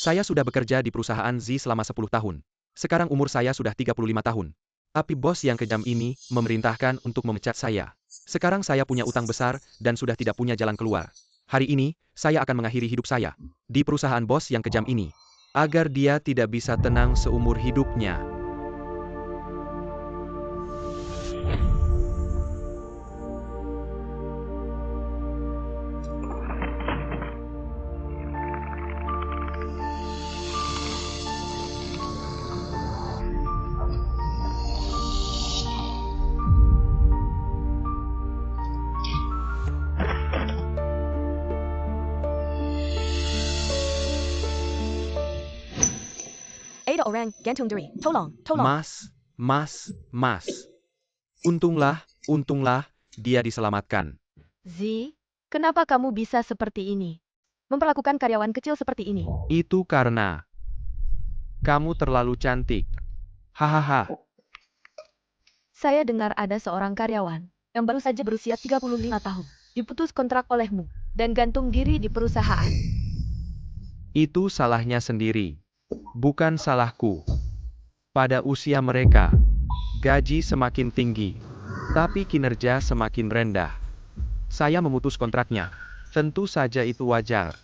Saya sudah bekerja di perusahaan Z selama 10 tahun. Sekarang umur saya sudah 35 tahun. Tapi bos yang kejam ini memerintahkan untuk memecat saya. Sekarang saya punya utang besar dan sudah tidak punya jalan keluar. Hari ini, saya akan mengakhiri hidup saya di perusahaan bos yang kejam ini. Agar dia tidak bisa tenang seumur hidupnya. Ada orang gantung diri. Tolong. Mas. Untunglah, dia diselamatkan. Z, kenapa kamu bisa seperti ini? Memperlakukan karyawan kecil seperti ini. Itu karena kamu terlalu cantik. Hahaha. Saya dengar ada seorang karyawan yang baru saja berusia 35 tahun, diputus kontrak olehmu, dan gantung diri di perusahaan. Itu salahnya sendiri. Bukan salahku. Pada usia mereka, gaji semakin tinggi, tapi kinerja semakin rendah. Saya memutus kontraknya. Tentu saja itu wajar.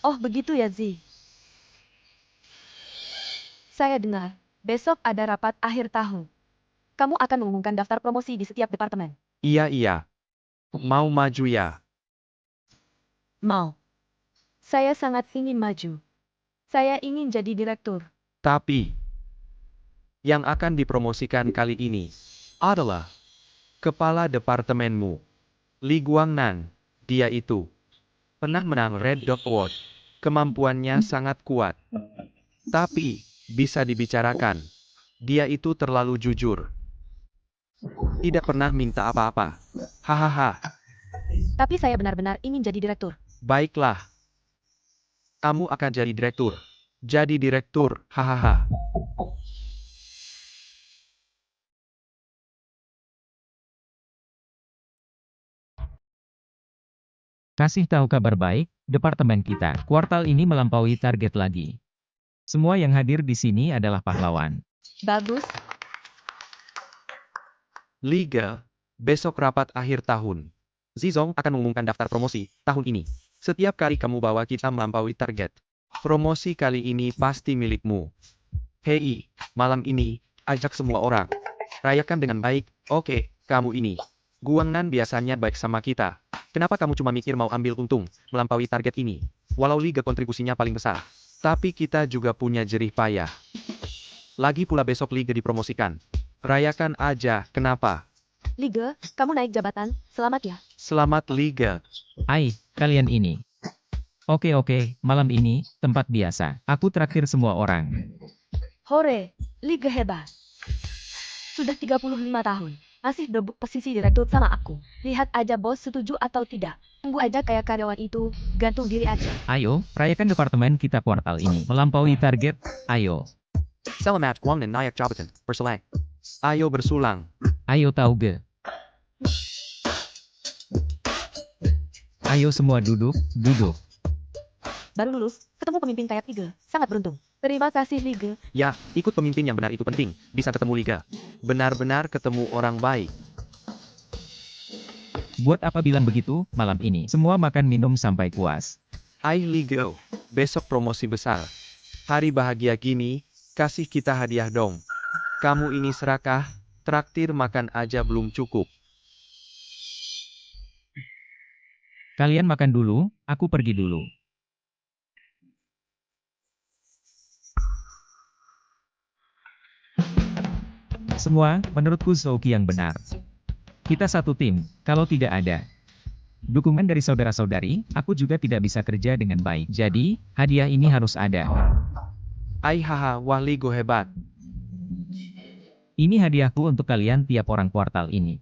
Oh begitu ya Z. Saya dengar, besok ada rapat akhir tahun. Kamu akan mengumumkan daftar promosi di setiap departemen. Iya. Mau maju ya? Mau. Saya sangat ingin maju. Saya ingin jadi direktur. Tapi, yang akan dipromosikan kali ini adalah kepala departemenmu, Li Guangnan. Dia itu pernah menang Red Dot Award. Kemampuannya sangat kuat. Tapi, bisa dibicarakan. Dia itu terlalu jujur. Tidak pernah minta apa-apa. Hahaha. Tapi saya benar-benar ingin jadi direktur. Baiklah. Kamu akan jadi direktur. Jadi direktur, hahaha. Kasih tahu kabar baik, departemen kita, kuartal ini melampaui target lagi. Semua yang hadir di sini adalah pahlawan. Bagus. Liga, besok rapat akhir tahun. Zizong akan mengumumkan daftar promosi tahun ini. Setiap kali kamu bawa kita melampaui target, promosi kali ini pasti milikmu. Hei, malam ini, ajak semua orang. Rayakan dengan baik, oke, kamu ini. Guangnan biasanya baik sama kita. Kenapa kamu cuma mikir mau ambil untung, melampaui target ini? Walau Liga kontribusinya paling besar. Tapi kita juga punya jerih payah. Lagi pula besok Liga dipromosikan. Rayakan aja, kenapa? Liga, kamu naik jabatan. Selamat ya. Selamat Liga. Kalian ini. Oke, malam ini, tempat biasa. Aku traktir semua orang. Hore, Liga hebat. Sudah 35 tahun. Masih debuk posisi direktur sama aku. Lihat aja bos setuju atau tidak. Tunggu aja kayak karyawan itu, gantung diri aja. Ayo, rayakan departemen kita kuartal ini. Melampaui target, ayo. Selamat Guangnan naik jabatan, berselang. Ayo bersulang. Ayo tahu ge. Ayo semua duduk. Baru lulus, ketemu pemimpin kayak Liga. Sangat beruntung. Terima kasih Liga. Ya, ikut pemimpin yang benar itu penting. Bisa ketemu Liga. Benar-benar ketemu orang baik. Buat apa bilang begitu, malam ini. Semua makan minum sampai puas. Liga, besok promosi besar. Hari bahagia gini, kasih kita hadiah dong. Kamu ini serakah, traktir makan aja belum cukup. Kalian makan dulu, aku pergi dulu. Semua, menurutku Zouki yang benar. Kita satu tim, kalau tidak ada dukungan dari saudara-saudari, aku juga tidak bisa kerja dengan baik. Jadi, hadiah ini harus ada. Wah Ligo hebat. Ini hadiahku untuk kalian tiap orang kuartal ini.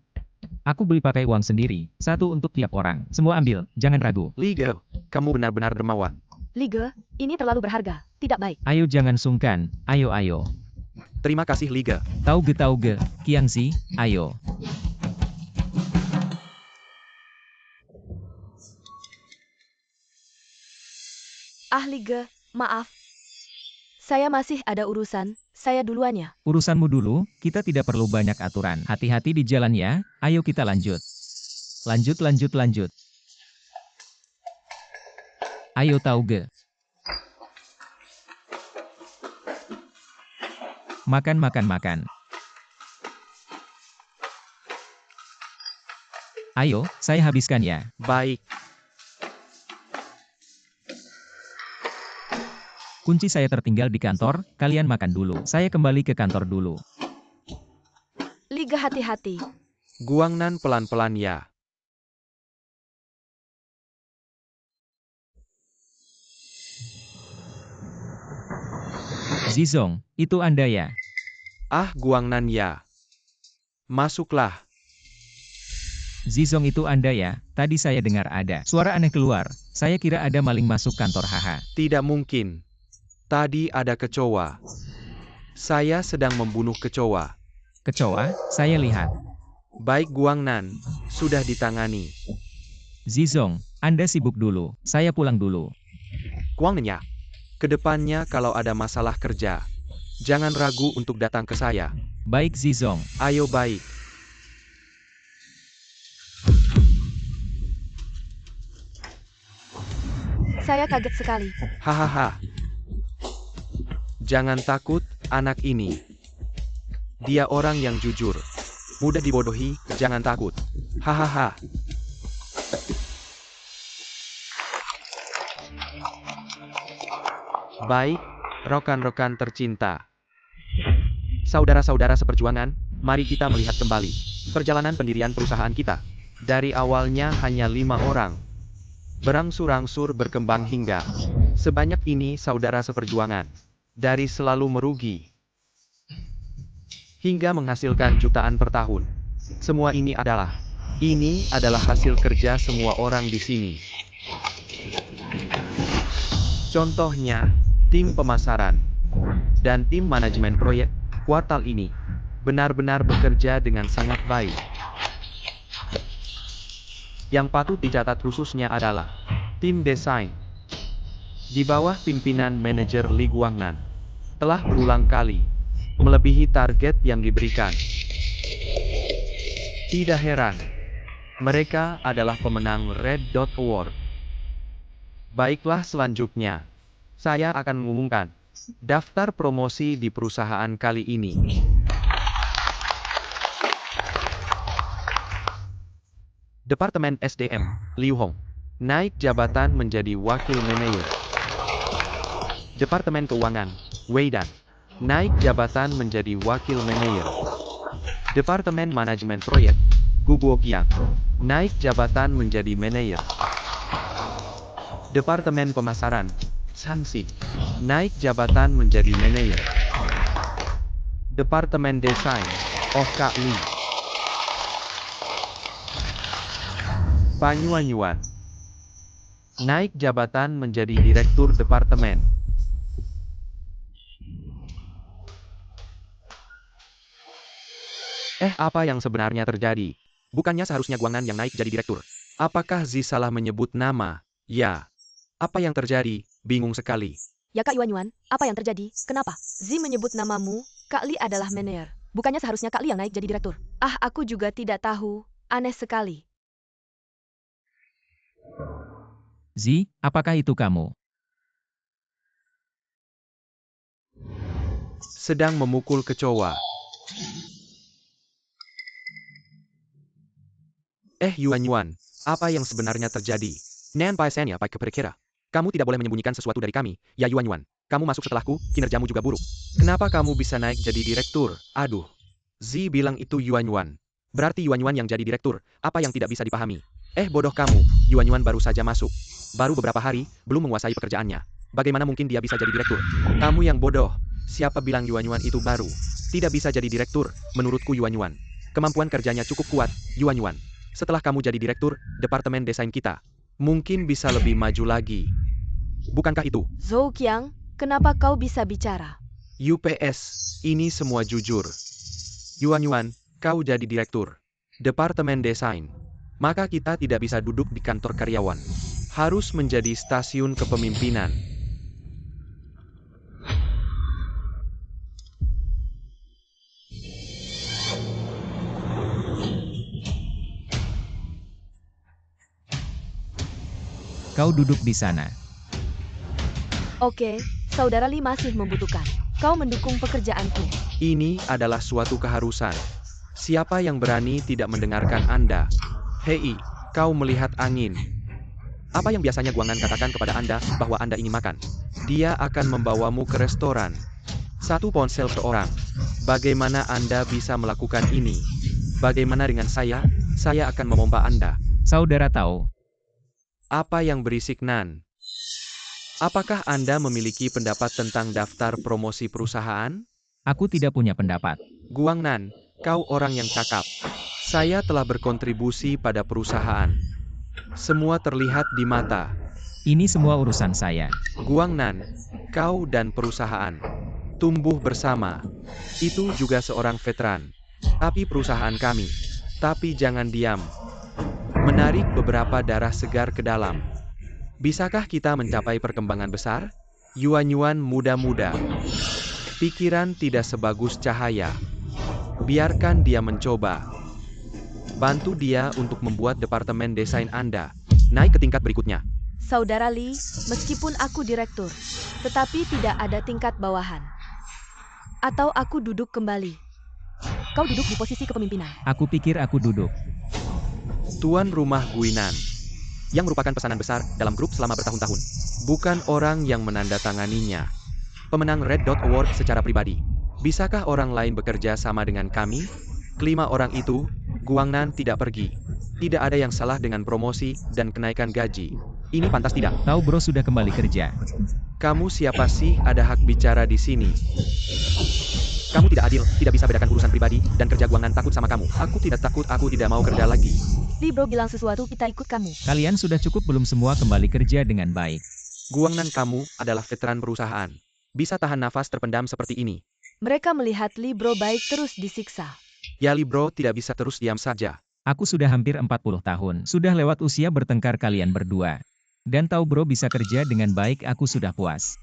Aku beli pakai uang sendiri, satu untuk tiap orang. Semua ambil, jangan ragu. Liga, kamu benar-benar dermawan. Liga, ini terlalu berharga. Tidak baik. Ayo jangan sungkan, ayo. Terima kasih Liga. Tahu ge, Kiangsi, ayo. Liga, maaf. Saya masih ada urusan, saya duluan ya. Urusanmu dulu, kita tidak perlu banyak aturan. Hati-hati di jalan ya, ayo kita lanjut. Lanjut, lanjut, lanjut. Ayo Tauge. Makan, makan, makan. Ayo, saya habiskan ya. Baik, Kunci saya tertinggal di kantor, kalian makan dulu. Saya kembali ke kantor dulu. Liga hati-hati. Guangnan pelan-pelan ya. Zizong, itu Anda ya? Ah, Guangnan ya. Masuklah. Zizong itu Anda ya? Tadi saya dengar ada suara aneh keluar. Saya kira ada maling masuk kantor haha. Tidak mungkin. Tadi ada kecoa. Saya sedang membunuh kecoa. Kecoa, saya lihat. Baik Guangnan, sudah ditangani. Zizong, Anda sibuk dulu. Saya pulang dulu. Guangnan ya. Kedepannya kalau ada masalah kerja, jangan ragu untuk datang ke saya. Baik Zizong. Ayo baik. Saya kaget sekali. Hahaha. Jangan takut, anak ini. Dia orang yang jujur. Mudah dibodohi, jangan takut. Hahaha. Baik, rekan-rekan tercinta. Saudara-saudara seperjuangan, mari kita melihat kembali perjalanan pendirian perusahaan kita. Dari awalnya hanya 5 orang. Berangsur-angsur berkembang hingga sebanyak ini saudara seperjuangan. Dari selalu merugi hingga menghasilkan jutaan per tahun. Semua ini adalah hasil kerja semua orang di sini. Contohnya, tim pemasaran dan tim manajemen proyek kuartal ini benar-benar bekerja dengan sangat baik. Yang patut dicatat khususnya adalah tim desain di bawah pimpinan manajer Li Guangnan telah berulang kali melebihi target yang diberikan. Tidak heran, mereka adalah pemenang Red Dot Award. Baiklah, selanjutnya saya akan mengumumkan daftar promosi di perusahaan kali ini. Departemen SDM, Liu Hong, naik jabatan menjadi wakil manajer. Departemen Keuangan, Wei Dan, naik jabatan menjadi wakil manajer. Departemen Manajemen Proyek, Gu Guoqiang, naik jabatan menjadi manajer. Departemen Pemasaran, San Xi, naik jabatan menjadi manajer. Departemen Desain, Oh Kak Li, Panyuanyuan, naik jabatan menjadi direktur departemen. Apa yang sebenarnya terjadi? Bukannya seharusnya Guangnan yang naik jadi direktur? Apakah Zi salah menyebut nama? Ya. Apa yang terjadi? Bingung sekali. Ya Kak Yuan, apa yang terjadi? Kenapa? Zi menyebut namamu, Kak Li adalah manajer. Bukannya seharusnya Kak Li yang naik jadi direktur? Ah, aku juga tidak tahu. Aneh sekali. Zi, apakah itu kamu? Sedang memukul kecoa. Yuan, apa yang sebenarnya terjadi? Nan Pai Sen ya Pai kepira-kira. Kamu tidak boleh menyembunyikan sesuatu dari kami, ya Yuan. Kamu masuk setelahku, kinerjamu juga buruk. Kenapa kamu bisa naik jadi direktur? Aduh. Zi bilang itu Yuan. Berarti Yuan yang jadi direktur, apa yang tidak bisa dipahami? Bodoh kamu, Yuan baru saja masuk. Baru beberapa hari, belum menguasai pekerjaannya. Bagaimana mungkin dia bisa jadi direktur? Kamu yang bodoh. Siapa bilang Yuan itu baru? Tidak bisa jadi direktur, menurutku Yuan. Kemampuan kerjanya cukup kuat, Yuan. Setelah kamu jadi direktur, departemen desain kita mungkin bisa lebih maju lagi. Bukankah itu? Zhou Qiang, kenapa kau bisa bicara? UPS, ini semua jujur. Yuan, kau jadi direktur departemen desain. Maka kita tidak bisa duduk di kantor karyawan. Harus menjadi stasiun kepemimpinan. Kau duduk di sana. Oke, Saudara Li masih membutuhkan. Kau mendukung pekerjaanku. Ini adalah suatu keharusan. Siapa yang berani tidak mendengarkan Anda? Hei, kau melihat angin. Apa yang biasanya Guangnan katakan kepada Anda bahwa Anda ingin makan? Dia akan membawamu ke restoran. 1 ponsel per orang. Bagaimana Anda bisa melakukan ini? Bagaimana dengan saya? Saya akan memompa Anda. Saudara tahu. Apa yang berisik Nan? Apakah Anda memiliki pendapat tentang daftar promosi perusahaan? Aku tidak punya pendapat. Guangnan, kau orang yang cakap. Saya telah berkontribusi pada perusahaan. Semua terlihat di mata. Ini semua urusan saya. Guangnan, kau dan perusahaan tumbuh bersama. Itu juga seorang veteran. Tapi perusahaan kami. Tapi jangan diam. Menarik beberapa darah segar ke dalam. Bisakah kita mencapai perkembangan besar? Yuan-yuan muda-muda. Pikiran tidak sebagus cahaya. Biarkan dia mencoba. Bantu dia untuk membuat departemen desain Anda naik ke tingkat berikutnya. Saudara Li, meskipun aku direktur, tetapi tidak ada tingkat bawahan. Atau aku duduk kembali. Kau duduk di posisi kepemimpinan. Aku pikir aku duduk. Tuan rumah Guinan, yang merupakan pesanan besar dalam grup selama bertahun-tahun. Bukan orang yang menandatanganinya. Pemenang Red Dot Award secara pribadi. Bisakah orang lain bekerja sama dengan kami? Kelima orang itu, Guangnan tidak pergi. Tidak ada yang salah dengan promosi dan kenaikan gaji. Ini pantas tidak? Tahu bro sudah kembali kerja. Kamu siapa sih ada hak bicara di sini? Kamu tidak adil, tidak bisa bedakan urusan pribadi, dan kerja Guangnan takut sama kamu. Aku tidak takut, aku tidak mau kerja lagi. Li bro bilang sesuatu, kita ikut kamu. Kalian sudah cukup belum semua kembali kerja dengan baik? Guangnan kamu adalah veteran perusahaan. Bisa tahan nafas terpendam seperti ini. Mereka melihat Li bro baik terus disiksa. Ya Li bro tidak bisa terus diam saja. Aku sudah hampir 40 tahun. Sudah lewat usia bertengkar kalian berdua. Dan tahu bro bisa kerja dengan baik, aku sudah puas.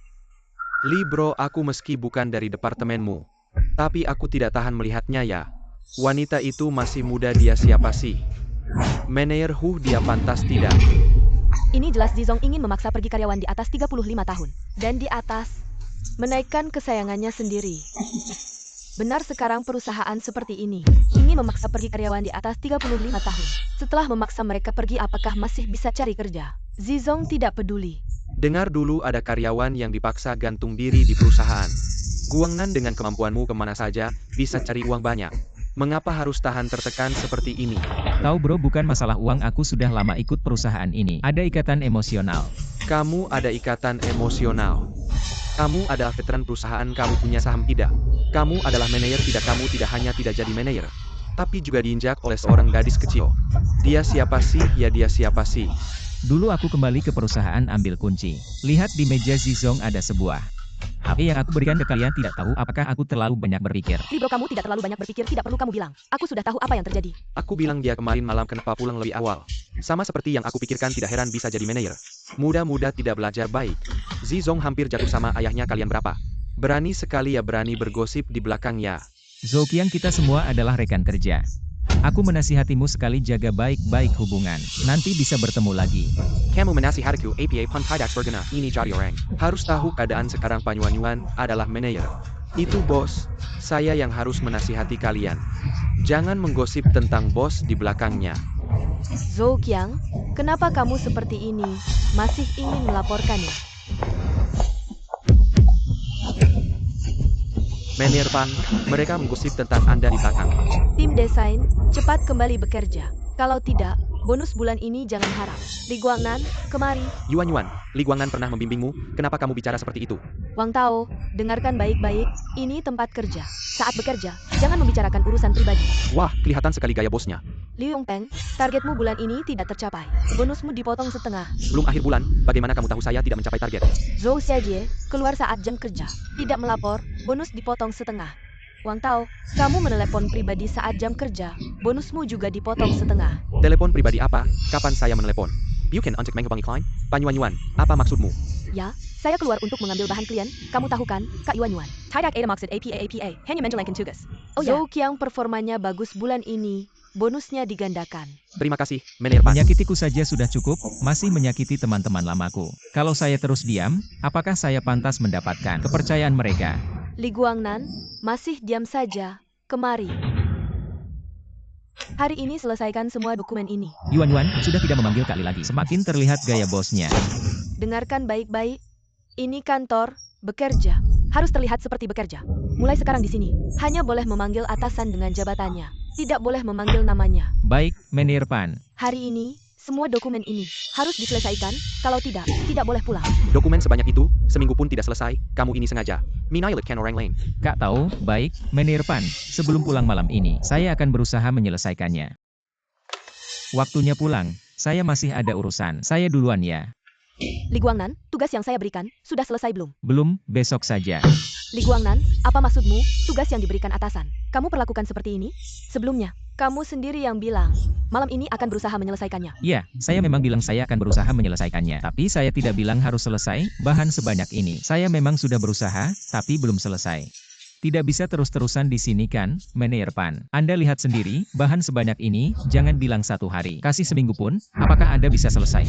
Li bro, aku meski bukan dari departemenmu. Tapi aku tidak tahan melihatnya ya. Wanita itu masih muda, dia siapa sih? Manajer Hu, dia pantas tidak? Ini jelas Zizong ingin memaksa pergi karyawan di atas 35 tahun. Dan di atas, menaikkan kesayangannya sendiri. Benar sekarang perusahaan seperti ini. Ingin memaksa pergi karyawan di atas 35 tahun. Setelah memaksa mereka pergi, apakah masih bisa cari kerja? Zizong tidak peduli. Dengar dulu, ada karyawan yang dipaksa gantung diri di perusahaan. Guangnan, dengan kemampuanmu kemana saja, bisa cari uang banyak. Mengapa harus tahan tertekan seperti ini? Tahu bro, bukan masalah uang, aku sudah lama ikut perusahaan ini. Ada ikatan emosional. Kamu ada ikatan emosional. Kamu adalah veteran perusahaan, kamu punya saham tidak? Kamu adalah manajer tidak? Kamu tidak hanya tidak jadi manajer, tapi juga diinjak oleh seorang gadis kecil. Dia siapa sih? Ya dia siapa sih? Dulu aku kembali ke perusahaan ambil kunci. Lihat di meja Zizong ada sebuah HP yang aku berikan ke kalian. Tidak tahu apakah aku terlalu banyak berpikir. Li bro, kamu tidak terlalu banyak berpikir, tidak perlu kamu bilang. Aku sudah tahu apa yang terjadi. Aku bilang dia kemarin malam kenapa pulang lebih awal. Sama seperti yang aku pikirkan, tidak heran bisa jadi manajer. Muda-muda tidak belajar baik. Zizong hampir jatuh sama ayahnya. Kalian berapa? Berani sekali ya, berani bergosip di belakangnya. Zouqiang, kita semua adalah rekan kerja. Aku menasihatimu sekali, jaga baik-baik hubungan. Nanti bisa bertemu lagi. Kamu menasihatiku, APA pun tidak berguna. Ini jadi orang. Harus tahu keadaan sekarang, Panyuanyuan adalah manajer. Itu bos. Saya yang harus menasihati kalian. Jangan menggosip tentang bos di belakangnya. Zouqiang, kenapa kamu seperti ini? Masih ingin melaporkannya? Manajer Pan, mereka menggosip tentang Anda di belakang. Tim desain, cepat kembali bekerja. Kalau tidak, bonus bulan ini jangan harap. Li Guangnan, kemari. Yuan-Yuan, Li Guangnan pernah membimbingmu, kenapa kamu bicara seperti itu? Wang Tao, dengarkan baik-baik, ini tempat kerja. Saat bekerja, jangan membicarakan urusan pribadi. Wah, kelihatan sekali gaya bosnya. Liu Yongpeng, targetmu bulan ini tidak tercapai. Bonusmu dipotong setengah. Belum akhir bulan, bagaimana kamu tahu saya tidak mencapai target? Zhou Xiajie, keluar saat jam kerja. Tidak melapor, bonus dipotong setengah. Wang Tao, kamu menelepon pribadi saat jam kerja, bonusmu juga dipotong setengah. Telepon pribadi apa? Kapan saya menelepon? You can untuk menghubungi klien? Panyuanyuan, apa maksudmu? Ya, saya keluar untuk mengambil bahan klien, kamu tahu kan, Kak Yuan-Yuan. Tidak ada maksud APA, hanya menjalankan tugas. Oh ya, Zouqiang performanya bagus bulan ini. bonusnya digandakan. Terima kasih, Menir Pan. Menyakitiku saja sudah cukup, masih menyakiti teman-teman lamaku. Kalau saya terus diam, apakah saya pantas mendapatkan kepercayaan mereka? Li Guangnan, masih diam saja. Kemari. Hari ini selesaikan semua dokumen ini. Yuan sudah tidak memanggil kali lagi. Semakin terlihat gaya bosnya. Dengarkan baik-baik. Ini kantor, bekerja. Harus terlihat seperti bekerja. Mulai sekarang di sini, hanya boleh memanggil atasan dengan jabatannya. Tidak boleh memanggil namanya. Baik, Menir Pan. Hari ini, semua dokumen ini harus diselesaikan. Kalau tidak, tidak boleh pulang. Dokumen sebanyak itu, seminggu pun tidak selesai, kamu ini sengaja. Minailet kan orang lain. Kak tahu, baik, Menir Pan. Sebelum pulang malam ini, saya akan berusaha menyelesaikannya. Waktunya pulang, saya masih ada urusan. Saya duluan ya. Li Guangnan, tugas yang saya berikan, sudah selesai belum? Belum, besok saja. Li Guangnan, apa maksudmu, tugas yang diberikan atasan? Kamu perlakukan seperti ini? Sebelumnya, kamu sendiri yang bilang, malam ini akan berusaha menyelesaikannya. Ya, saya memang bilang saya akan berusaha menyelesaikannya. Tapi saya tidak bilang harus selesai, bahan sebanyak ini. Saya memang sudah berusaha, tapi belum selesai. Tidak bisa terus-terusan di sini kan, Menir Pan. Anda lihat sendiri, bahan sebanyak ini, jangan bilang 1 hari. Kasih seminggu pun, apakah Anda bisa selesai?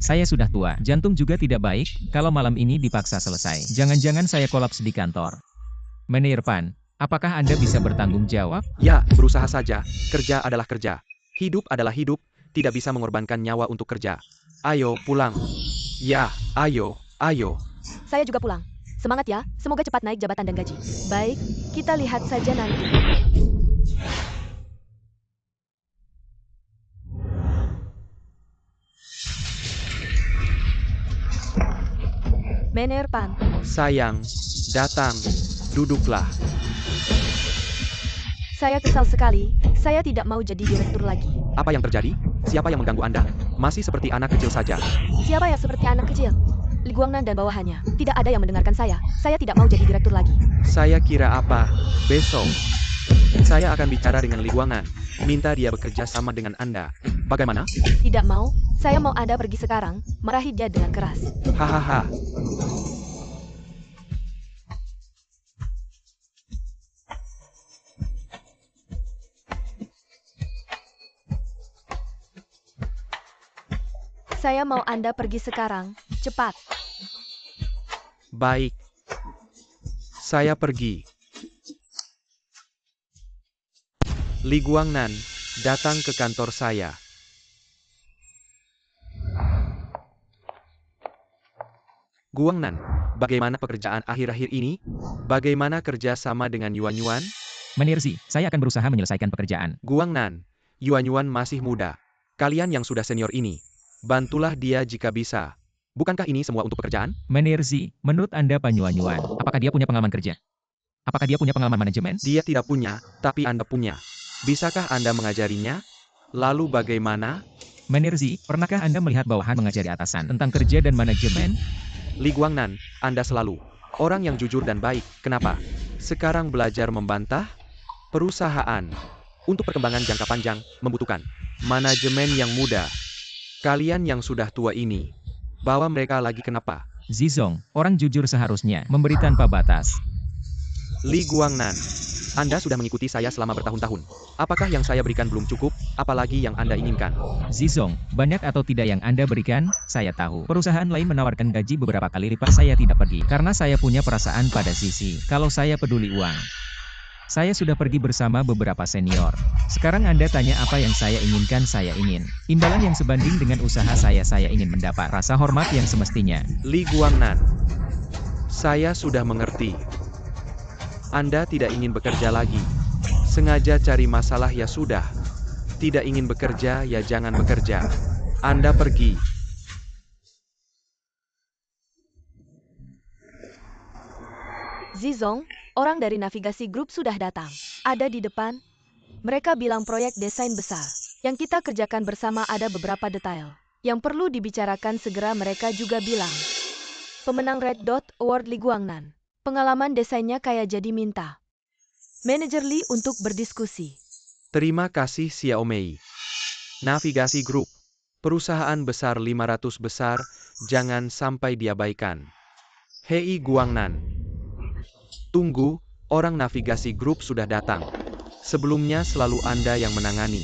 Saya sudah tua, jantung juga tidak baik, kalau malam ini dipaksa selesai. Jangan-jangan saya kolaps di kantor. Menir Pan, apakah Anda bisa bertanggung jawab? Ya, berusaha saja, kerja adalah kerja. Hidup adalah hidup, tidak bisa mengorbankan nyawa untuk kerja. Ayo, pulang. Ya, ayo. Saya juga pulang. Semangat ya, semoga cepat naik jabatan dan gaji. Baik, kita lihat saja nanti. Menir Pan, Sayang, datang, duduklah. saya kesal sekali. Saya tidak mau jadi direktur lagi. Apa yang terjadi? Siapa yang mengganggu Anda? Masih seperti anak kecil saja. Siapa yang seperti anak kecil? Li Guangnan dan bawahannya. Tidak ada yang mendengarkan saya. Saya tidak mau jadi direktur lagi. Saya kira apa? Besok. Saya akan bicara dengan Li Guangnan. Minta dia bekerja sama dengan Anda. Bagaimana? Tidak mau. Saya mau Anda pergi sekarang. Marahi dia dengan keras. Hahaha. Saya mau Anda pergi sekarang. Cepat. Baik. Saya pergi. Li Guangnan, datang ke kantor saya. Guangnan, bagaimana pekerjaan akhir-akhir ini? Bagaimana kerja sama dengan Yuan? Menir Zi, saya akan berusaha menyelesaikan pekerjaan. Guangnan, Yuan masih muda. Kalian yang sudah senior ini, bantulah dia jika bisa. Bukankah ini semua untuk pekerjaan? Menir Zi, menurut Anda Pan Yuan, apakah dia punya pengalaman kerja? Apakah dia punya pengalaman manajemen? Dia tidak punya, tapi Anda punya. Bisakah Anda mengajarinya? Lalu bagaimana? Menir Zi, pernahkah Anda melihat bawahan mengajari atasan tentang kerja dan manajemen? Li Guangnan, Anda selalu orang yang jujur dan baik. Kenapa? Sekarang belajar membantah? Perusahaan untuk perkembangan jangka panjang membutuhkan manajemen yang muda. Kalian yang sudah tua ini, bawa mereka lagi kenapa? Zizong, orang jujur seharusnya memberi tanpa batas. Li Guangnan, Anda sudah mengikuti saya selama bertahun-tahun. Apakah yang saya berikan belum cukup? Apalagi yang Anda inginkan? Zizong, banyak atau tidak yang Anda berikan, saya tahu. Perusahaan lain menawarkan gaji beberapa kali lipat, saya tidak pergi. Karena saya punya perasaan pada Sisi. Kalau saya peduli uang. Saya sudah pergi bersama beberapa senior. Sekarang Anda tanya apa yang saya inginkan, saya ingin. Imbalan yang sebanding dengan usaha saya ingin mendapat rasa hormat yang semestinya. Li Guangnan, saya sudah mengerti. Anda tidak ingin bekerja lagi. Sengaja cari masalah ya sudah. Tidak ingin bekerja ya jangan bekerja. Anda pergi. Zizong, orang dari navigasi grup sudah datang. Ada di depan. Mereka bilang proyek desain besar. Yang kita kerjakan bersama ada beberapa detail. Yang perlu dibicarakan segera mereka juga bilang. Pemenang Red Dot Award Li Guangnan. Pengalaman desainnya kayak jadi minta. Manajer Li untuk berdiskusi. Terima kasih Xiaomei. Navigasi Group. Perusahaan besar 500 besar, jangan sampai diabaikan. Hei Guangnan. Tunggu, orang navigasi grup sudah datang. Sebelumnya selalu Anda yang menangani.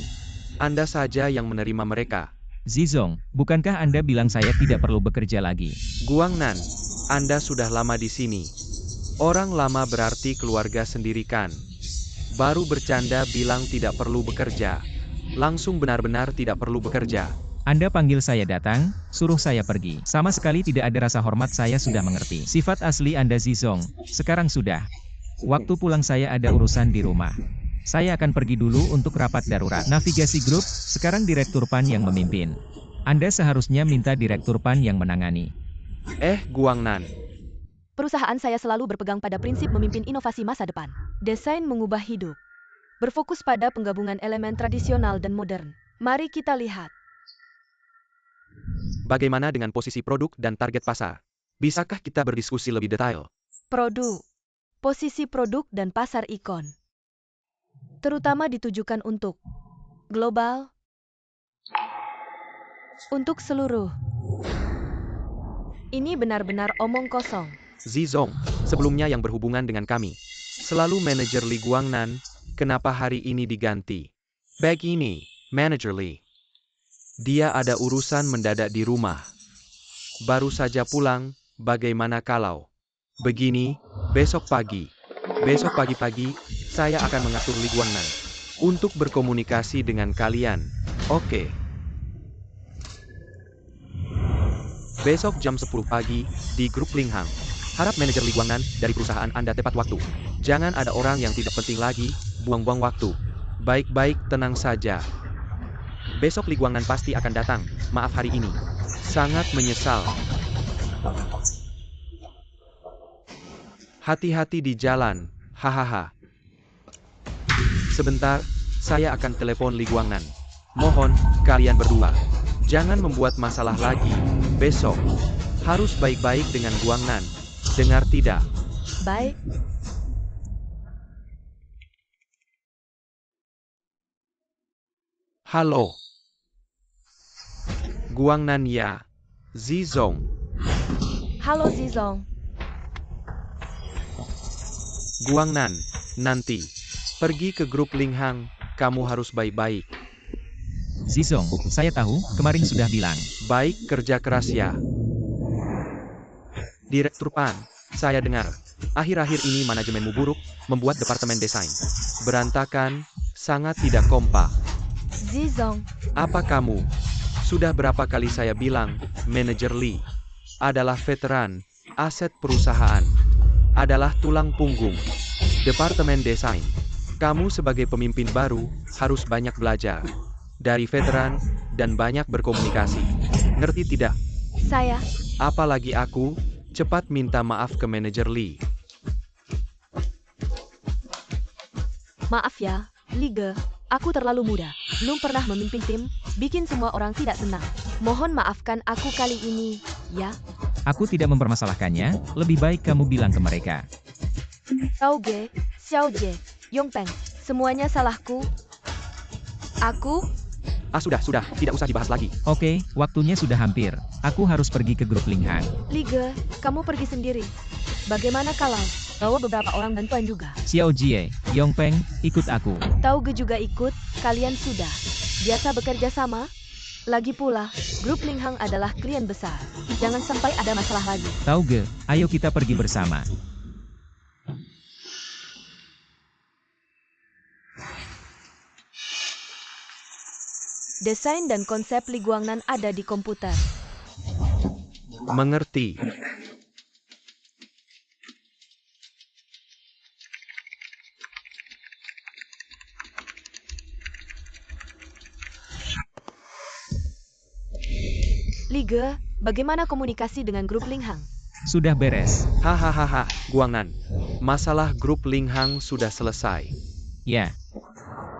Anda saja yang menerima mereka. Zizong, bukankah Anda bilang saya tidak perlu bekerja lagi? Guangnan, Anda sudah lama di sini. Orang lama berarti keluarga sendiri kan? Baru bercanda bilang tidak perlu bekerja. Langsung benar-benar tidak perlu bekerja. Anda panggil saya datang, suruh saya pergi. Sama sekali tidak ada rasa hormat, saya sudah mengerti. Sifat asli Anda Zizong, sekarang sudah. Waktu pulang saya ada urusan di rumah. Saya akan pergi dulu untuk rapat darurat. Navigasi grup, sekarang Direktur PAN yang memimpin. Anda seharusnya minta Direktur PAN yang menangani. Guangnan. Perusahaan saya selalu berpegang pada prinsip memimpin inovasi masa depan. Desain mengubah hidup. Berfokus pada penggabungan elemen tradisional dan modern. Mari kita lihat. Bagaimana dengan posisi produk dan target pasar? Bisakah kita berdiskusi lebih detail? Produk. Posisi produk dan pasar ikon. Terutama ditujukan untuk global, untuk seluruh. Ini benar-benar omong kosong. Zizong, sebelumnya yang berhubungan dengan kami. Selalu manajer Li Guangnan, kenapa hari ini diganti? Begini, manajer Li. Dia ada urusan mendadak di rumah. Baru saja pulang, bagaimana kalau? Begini, besok pagi-pagi, saya akan mengatur Li Guangnan untuk berkomunikasi dengan kalian. Oke. Besok jam 10 pagi, di grup Linghang. Harap manajer Li Guangnan dari perusahaan Anda tepat waktu. Jangan ada orang yang tidak penting lagi, buang-buang waktu. Baik-baik, tenang saja. Besok Li Guangnan pasti akan datang, maaf hari ini. Sangat menyesal. Hati-hati di jalan, hahaha. Sebentar, saya akan telepon Li Guangnan. Mohon, kalian berdua. Jangan membuat masalah lagi. Besok, harus baik-baik dengan Guangnan. Dengar tidak? Baik. Halo. Guangnan ya. Zizong. Halo Zizong. Guangnan, nanti. Pergi ke grup Linghang, kamu harus baik-baik. Zizong, saya tahu, kemarin sudah bilang. Baik, kerja keras ya. Direktur PAN, saya dengar. Akhir-akhir ini manajemenmu buruk, membuat departemen desain berantakan, sangat tidak kompak. Zizong. Apa kamu? Sudah berapa kali saya bilang, manajer Li adalah veteran, aset perusahaan, adalah tulang punggung departemen desain. Kamu sebagai pemimpin baru, harus banyak belajar dari veteran, dan banyak berkomunikasi. Ngerti tidak? Saya. Apalagi aku, cepat minta maaf ke manajer Li. Maaf ya, Liga. Aku terlalu muda. Belum pernah memimpin tim, bikin semua orang tidak senang. Mohon maafkan aku kali ini, ya. Aku tidak mempermasalahkannya, lebih baik kamu bilang ke mereka. Tao Ge, Xiao Jie, Yongpeng, semuanya salahku. Aku. Sudah, tidak usah dibahas lagi. Oke, waktunya sudah hampir. Aku harus pergi ke grup Linghang. Liga, kamu pergi sendiri. Bagaimana kalau bawa beberapa orang bantuan juga? Xiao Jie, Yongpeng, ikut aku. Tao Ge juga ikut, kalian sudah biasa bekerja sama? Lagi pula, grup Linghang adalah klien besar. Jangan sampai ada masalah lagi. Tao Ge, ayo kita pergi bersama. Desain dan konsep Li Guangnan ada di komputer. Mengerti. Liga, bagaimana komunikasi dengan grup Linghang? Sudah beres. Hahaha, Guangnan. Masalah grup Linghang sudah selesai. Ya.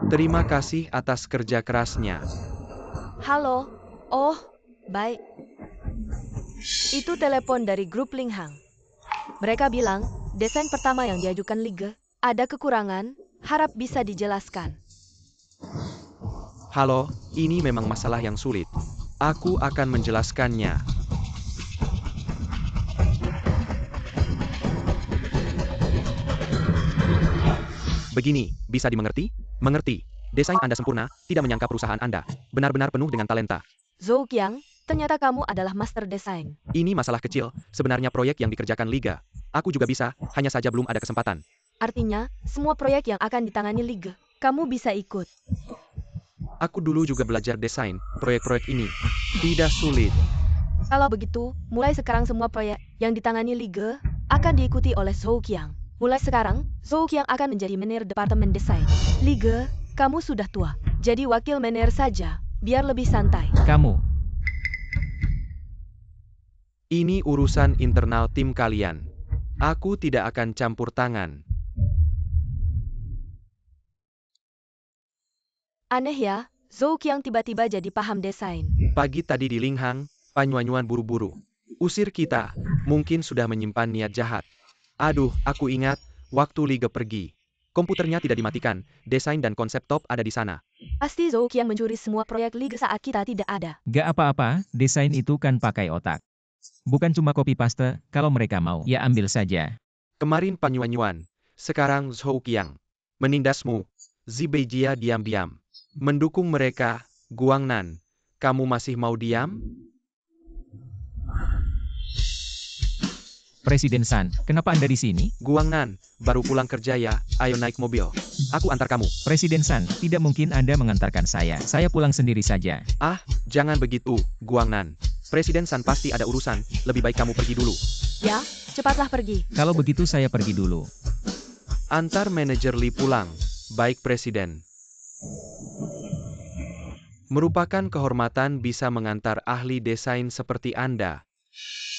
Terima kasih atas kerja kerasnya. Halo. Oh, baik. Itu telepon dari grup Linghang. Mereka bilang, desain pertama yang diajukan Liga ada kekurangan, harap bisa dijelaskan. Halo, ini memang masalah yang sulit. Aku akan menjelaskannya. Begini, bisa dimengerti? Mengerti. Desain Anda sempurna, tidak menyangka perusahaan Anda benar-benar penuh dengan talenta. Zhou Qiang, ternyata kamu adalah master desain. Ini masalah kecil, sebenarnya proyek yang dikerjakan Liga. Aku juga bisa, hanya saja belum ada kesempatan. Artinya, semua proyek yang akan ditangani Liga, kamu bisa ikut. Aku dulu juga belajar desain, proyek-proyek ini. Tidak sulit. Kalau begitu, mulai sekarang semua proyek yang ditangani Liga akan diikuti oleh Zhou Qiang. Mulai sekarang, Zhou Qiang akan menjadi manajer departemen desain. Liga, kamu sudah tua, jadi wakil manajer saja, biar lebih santai. Kamu, Ini urusan internal tim kalian. Aku tidak akan campur tangan. Aneh ya, Zhou Qiang tiba-tiba jadi paham desain. Pagi tadi di Linghang, Panyuanyuan buru-buru. Usir kita, mungkin sudah menyimpan niat jahat. Aduh, aku ingat, waktu Liga pergi. Komputernya tidak dimatikan, desain dan konsep top ada di sana. Pasti Zhou Qiang mencuri semua proyek Liga saat kita tidak ada. gak apa-apa, desain itu kan pakai otak. Bukan cuma copy paste, kalau mereka mau, ya ambil saja. Kemarin Panyuanyuan, sekarang Zhou Qiang. Menindasmu. Zibejia diam-diam. Mendukung mereka, Guangnan. Kamu masih mau diam? Presiden San, kenapa Anda di sini? Guangnan, baru pulang kerja ya, ayo naik mobil. Aku antar kamu. Presiden San, tidak mungkin Anda mengantarkan saya pulang sendiri saja. Ah, jangan begitu, Guangnan. Presiden San pasti ada urusan, lebih baik kamu pergi dulu. Ya, cepatlah pergi. Kalau begitu saya pergi dulu. Antar manajer Li pulang. Baik Presiden. Merupakan kehormatan bisa mengantar ahli desain seperti Anda.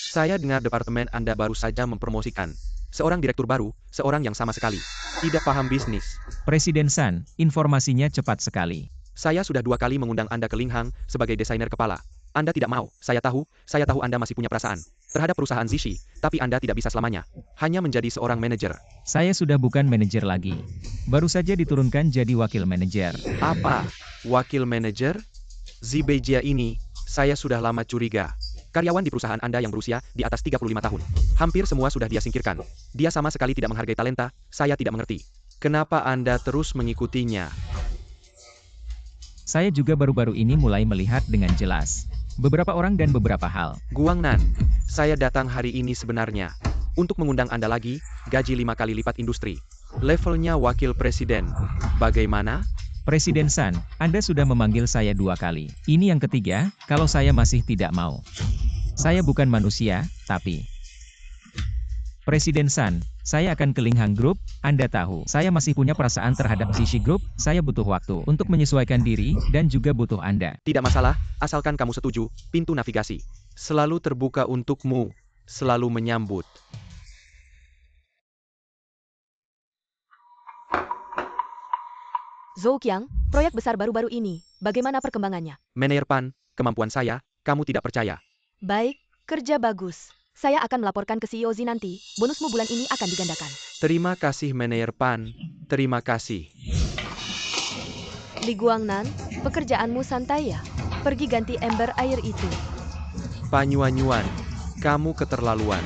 Saya dengar departemen Anda baru saja mempromosikan seorang direktur baru, seorang yang sama sekali tidak paham bisnis. Presiden San, informasinya cepat sekali. Saya sudah 2 kali mengundang Anda ke Linghang sebagai desainer kepala. Anda tidak mau, saya tahu Anda masih punya perasaan terhadap perusahaan Zishi, tapi Anda tidak bisa selamanya hanya menjadi seorang manajer. Saya sudah bukan manajer lagi. Baru saja diturunkan jadi wakil manajer. Apa? Wakil manajer? Zibejia ini, saya sudah lama curiga. Karyawan di perusahaan Anda yang berusia di atas 35 tahun. Hampir semua sudah dia singkirkan. Dia sama sekali tidak menghargai talenta, saya tidak mengerti. Kenapa Anda terus mengikutinya? Saya juga baru-baru ini mulai melihat dengan jelas beberapa orang dan beberapa hal. Guangnan, saya datang hari ini sebenarnya untuk mengundang Anda lagi, gaji 5 kali lipat industri. Levelnya wakil presiden. Bagaimana? Presiden San, Anda sudah memanggil saya 2 kali. Ini yang ketiga, kalau saya masih tidak mau. Saya bukan manusia, tapi... Presiden San, saya akan ke Linghang Group, Anda tahu. Saya masih punya perasaan terhadap Zishi Group, saya butuh waktu untuk menyesuaikan diri, dan juga butuh Anda. Tidak masalah, asalkan kamu setuju, pintu navigasi selalu terbuka untukmu, selalu menyambut. Zhou Qiang, proyek besar baru-baru ini, bagaimana perkembangannya? Manajer Pan, kemampuan saya, kamu tidak percaya. Baik, kerja bagus. Saya akan melaporkan ke CEO Z nanti, bonusmu bulan ini akan digandakan. Terima kasih Manajer Pan, terima kasih. Li Guangnan, pekerjaanmu santai ya? Pergi ganti ember air itu. Panyuanyuan, kamu keterlaluan.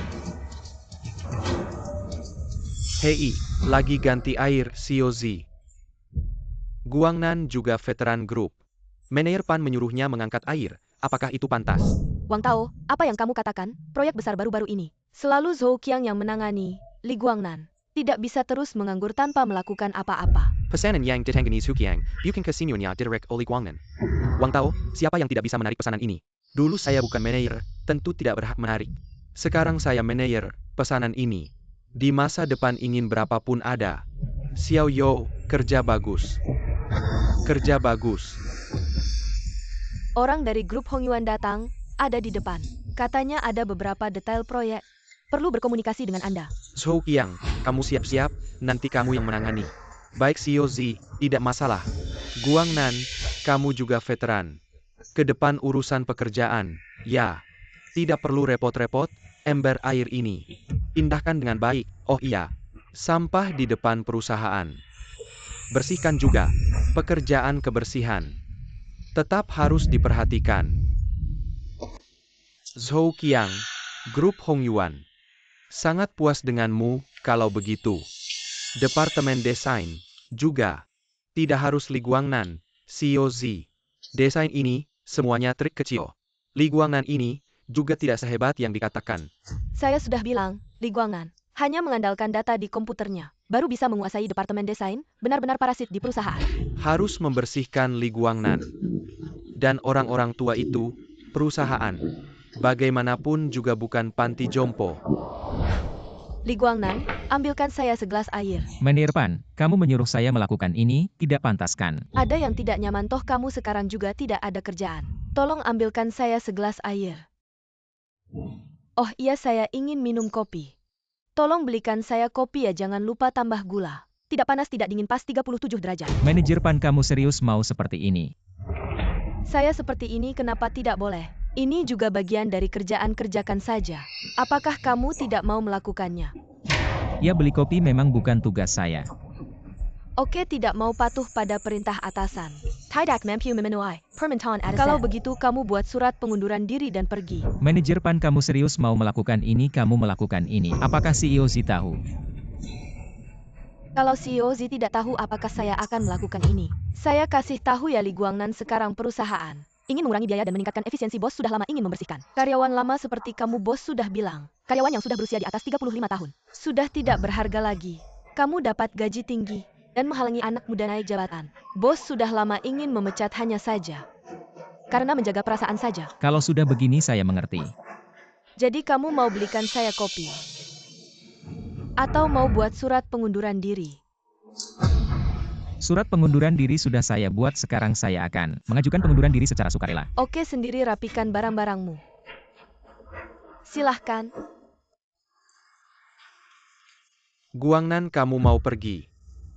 Hei, lagi ganti air, CEO Z. Guangnan juga veteran grup. Manajer Pan menyuruhnya mengangkat air, apakah itu pantas? Wang Tao, apa yang kamu katakan? Proyek besar baru-baru ini. Selalu Zhou Qiang yang menangani, Li Guangnan. Tidak bisa terus menganggur tanpa melakukan apa-apa. Pesanan yang ditangani Huqiang, bukan kesinyonya direct oleh Guangnan. Wang Tao, siapa yang tidak bisa menarik pesanan ini? Dulu saya bukan manajer, tentu tidak berhak menarik. Sekarang saya manajer, pesanan ini. Di masa depan ingin berapapun ada. Xiao Yo, kerja bagus. Kerja bagus. Orang dari grup Hongyuan datang, ada di depan. Katanya ada beberapa detail proyek. Perlu berkomunikasi dengan Anda. Zhou Qiang, kamu siap-siap, nanti kamu yang menangani. Baik CEO Z, tidak masalah. Guangnan, kamu juga veteran. Ke depan urusan pekerjaan, ya. Tidak perlu repot-repot, ember air ini. Indahkan dengan baik, oh iya. Sampah di depan perusahaan. Bersihkan juga, pekerjaan kebersihan. Tetap harus diperhatikan. Zhou Qiang, Grup Hongyuan. Sangat puas denganmu, kalau begitu. Departemen Desain, juga. Tidak harus Li Guangnan, Xiao Zi. Desain ini, semuanya trik kecil. Li Guangnan ini, juga tidak sehebat yang dikatakan. Saya sudah bilang, Li Guangnan, hanya mengandalkan data di komputernya, baru bisa menguasai departemen desain, benar-benar parasit di perusahaan. Harus membersihkan Li Guangnan. Dan orang-orang tua itu, perusahaan. Bagaimanapun juga bukan panti jompo. Li Guangnan, ambilkan saya segelas air. Menirpan, kamu menyuruh saya melakukan ini, tidak pantas kan? Ada yang tidak nyaman toh kamu sekarang juga tidak ada kerjaan. Tolong ambilkan saya segelas air. Oh iya saya ingin minum kopi. Tolong belikan saya kopi ya jangan lupa tambah gula. Tidak panas tidak dingin pas 37 derajat. Manajer Pan kamu serius mau seperti ini? Saya seperti ini kenapa tidak boleh? Ini juga bagian dari kerjaan kerjakan saja. Apakah kamu tidak mau melakukannya? Ya beli kopi memang bukan tugas saya. Oke tidak mau patuh pada perintah atasan. Tidak mampu memenuhi permintaan atasan. Kalau begitu kamu buat surat pengunduran diri dan pergi. Manajer Pan kamu serius mau melakukan ini kamu melakukan ini. Apakah CEO Z tahu? Kalau CEO Z tidak tahu apakah saya akan melakukan ini. Saya kasih tahu ya Li Guangnan sekarang perusahaan. Ingin mengurangi biaya dan meningkatkan efisiensi bos sudah lama ingin membersihkan. Karyawan lama seperti kamu bos sudah bilang. Karyawan yang sudah berusia di atas 35 tahun. Sudah tidak berharga lagi. Kamu dapat gaji tinggi. Dan menghalangi anak muda naik jabatan. Bos sudah lama ingin memecat hanya saja. Karena menjaga perasaan saja. Kalau sudah begini saya mengerti. Jadi kamu mau belikan saya kopi? Atau mau buat surat pengunduran diri? Surat pengunduran diri sudah saya buat sekarang saya akan mengajukan pengunduran diri secara sukarela. Oke sendiri rapikan barang-barangmu. Silahkan. Guangnan kamu mau pergi.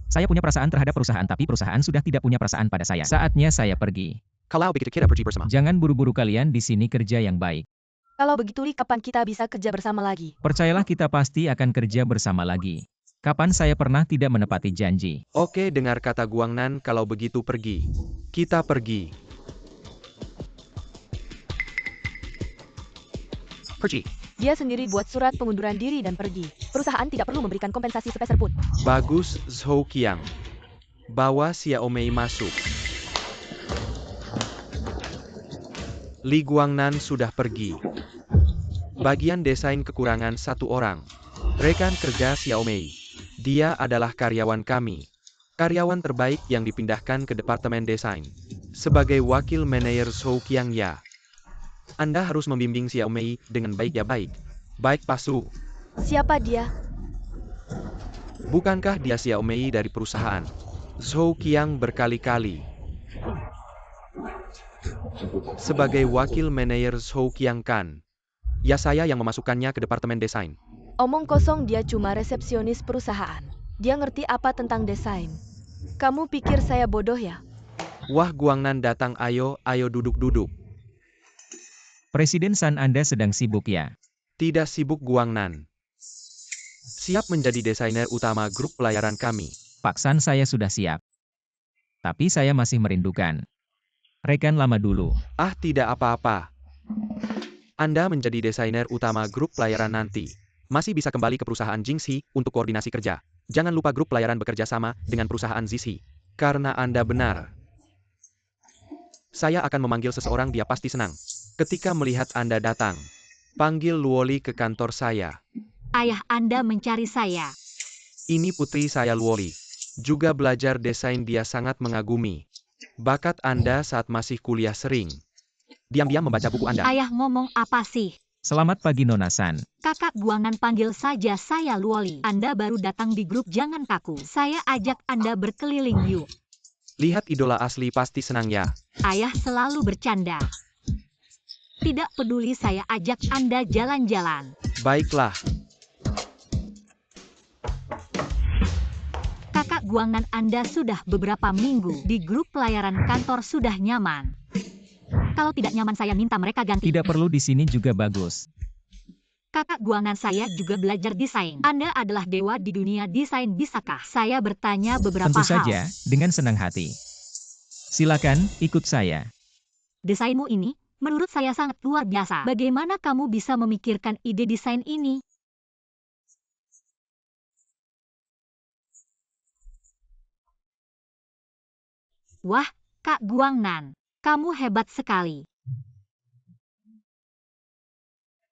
Saya punya perasaan terhadap perusahaan tapi perusahaan sudah tidak punya perasaan pada saya. Saatnya saya pergi. Kalau begitu kita pergi bersama. Jangan buru-buru kalian di sini kerja yang baik. Kalau begitu Li, kapan kita bisa kerja bersama lagi? Percayalah kita pasti akan kerja bersama lagi. Kapan saya pernah tidak menepati janji? Oke dengar kata Guangnan kalau begitu pergi. Kita pergi. Pergi. Dia sendiri buat surat pengunduran diri dan pergi. Perusahaan tidak perlu memberikan kompensasi sepeser pun. Bagus Zhou Qiang. Bawa Xiao Mei masuk. Li Guangnan sudah pergi. Bagian desain kekurangan satu orang. Rekan kerja Xiao Mei. Dia adalah karyawan kami. Karyawan terbaik yang dipindahkan ke departemen desain. Sebagai wakil manajer Zhou Qiang ya. Anda harus membimbing Xiao Mei dengan baik ya baik. Baik Pak Su. Siapa dia? Bukankah dia Xiao Mei dari perusahaan? Zhou Qiang berkali-kali. Sebagai wakil manajer Zhou Qiang kan. Ya saya yang memasukkannya ke departemen desain. Omong kosong dia cuma resepsionis perusahaan. Dia ngerti apa tentang desain. Kamu pikir saya bodoh ya? Wah Guangnan datang ayo duduk-duduk. Presiden San Anda sedang sibuk ya? Tidak sibuk Guangnan. Siap menjadi desainer utama grup pelayaran kami. Pak San saya sudah siap. Tapi saya masih merindukan rekan lama dulu. Ah tidak apa-apa. Anda menjadi desainer utama grup pelayaran nanti. Masih bisa kembali ke perusahaan Jingxi untuk koordinasi kerja. Jangan lupa grup pelayaran bekerja sama dengan perusahaan Zixi. Karena Anda benar. Saya akan memanggil seseorang dia pasti senang. Ketika melihat Anda datang. Panggil Luoli ke kantor saya. Ayah Anda mencari saya. Ini putri saya Luoli. Juga belajar desain dia sangat mengagumi. Bakat Anda saat masih kuliah sering. Diam-diam membaca buku Anda. Ayah ngomong apa sih? Selamat pagi Nona San. Kakak Guangan panggil saja saya Luoli. Anda baru datang di grup jangan kaku. Saya ajak Anda berkeliling yuk. Lihat idola asli pasti senang ya. Ayah selalu bercanda. Tidak peduli saya ajak Anda jalan-jalan. Baiklah. Kakak Guangan Anda sudah beberapa minggu di grup pelayaran kantor sudah nyaman. Kalau tidak nyaman saya minta mereka ganti. Tidak perlu di sini juga bagus. Kakak Guangan saya juga belajar desain. Anda adalah dewa di dunia desain bisakah? Saya bertanya beberapa Tentu hal. saja, dengan senang hati. Silakan, ikut saya. Desainmu ini, menurut saya sangat luar biasa. Bagaimana kamu bisa memikirkan ide desain ini? Wah, Kak Guangnan, kamu hebat sekali.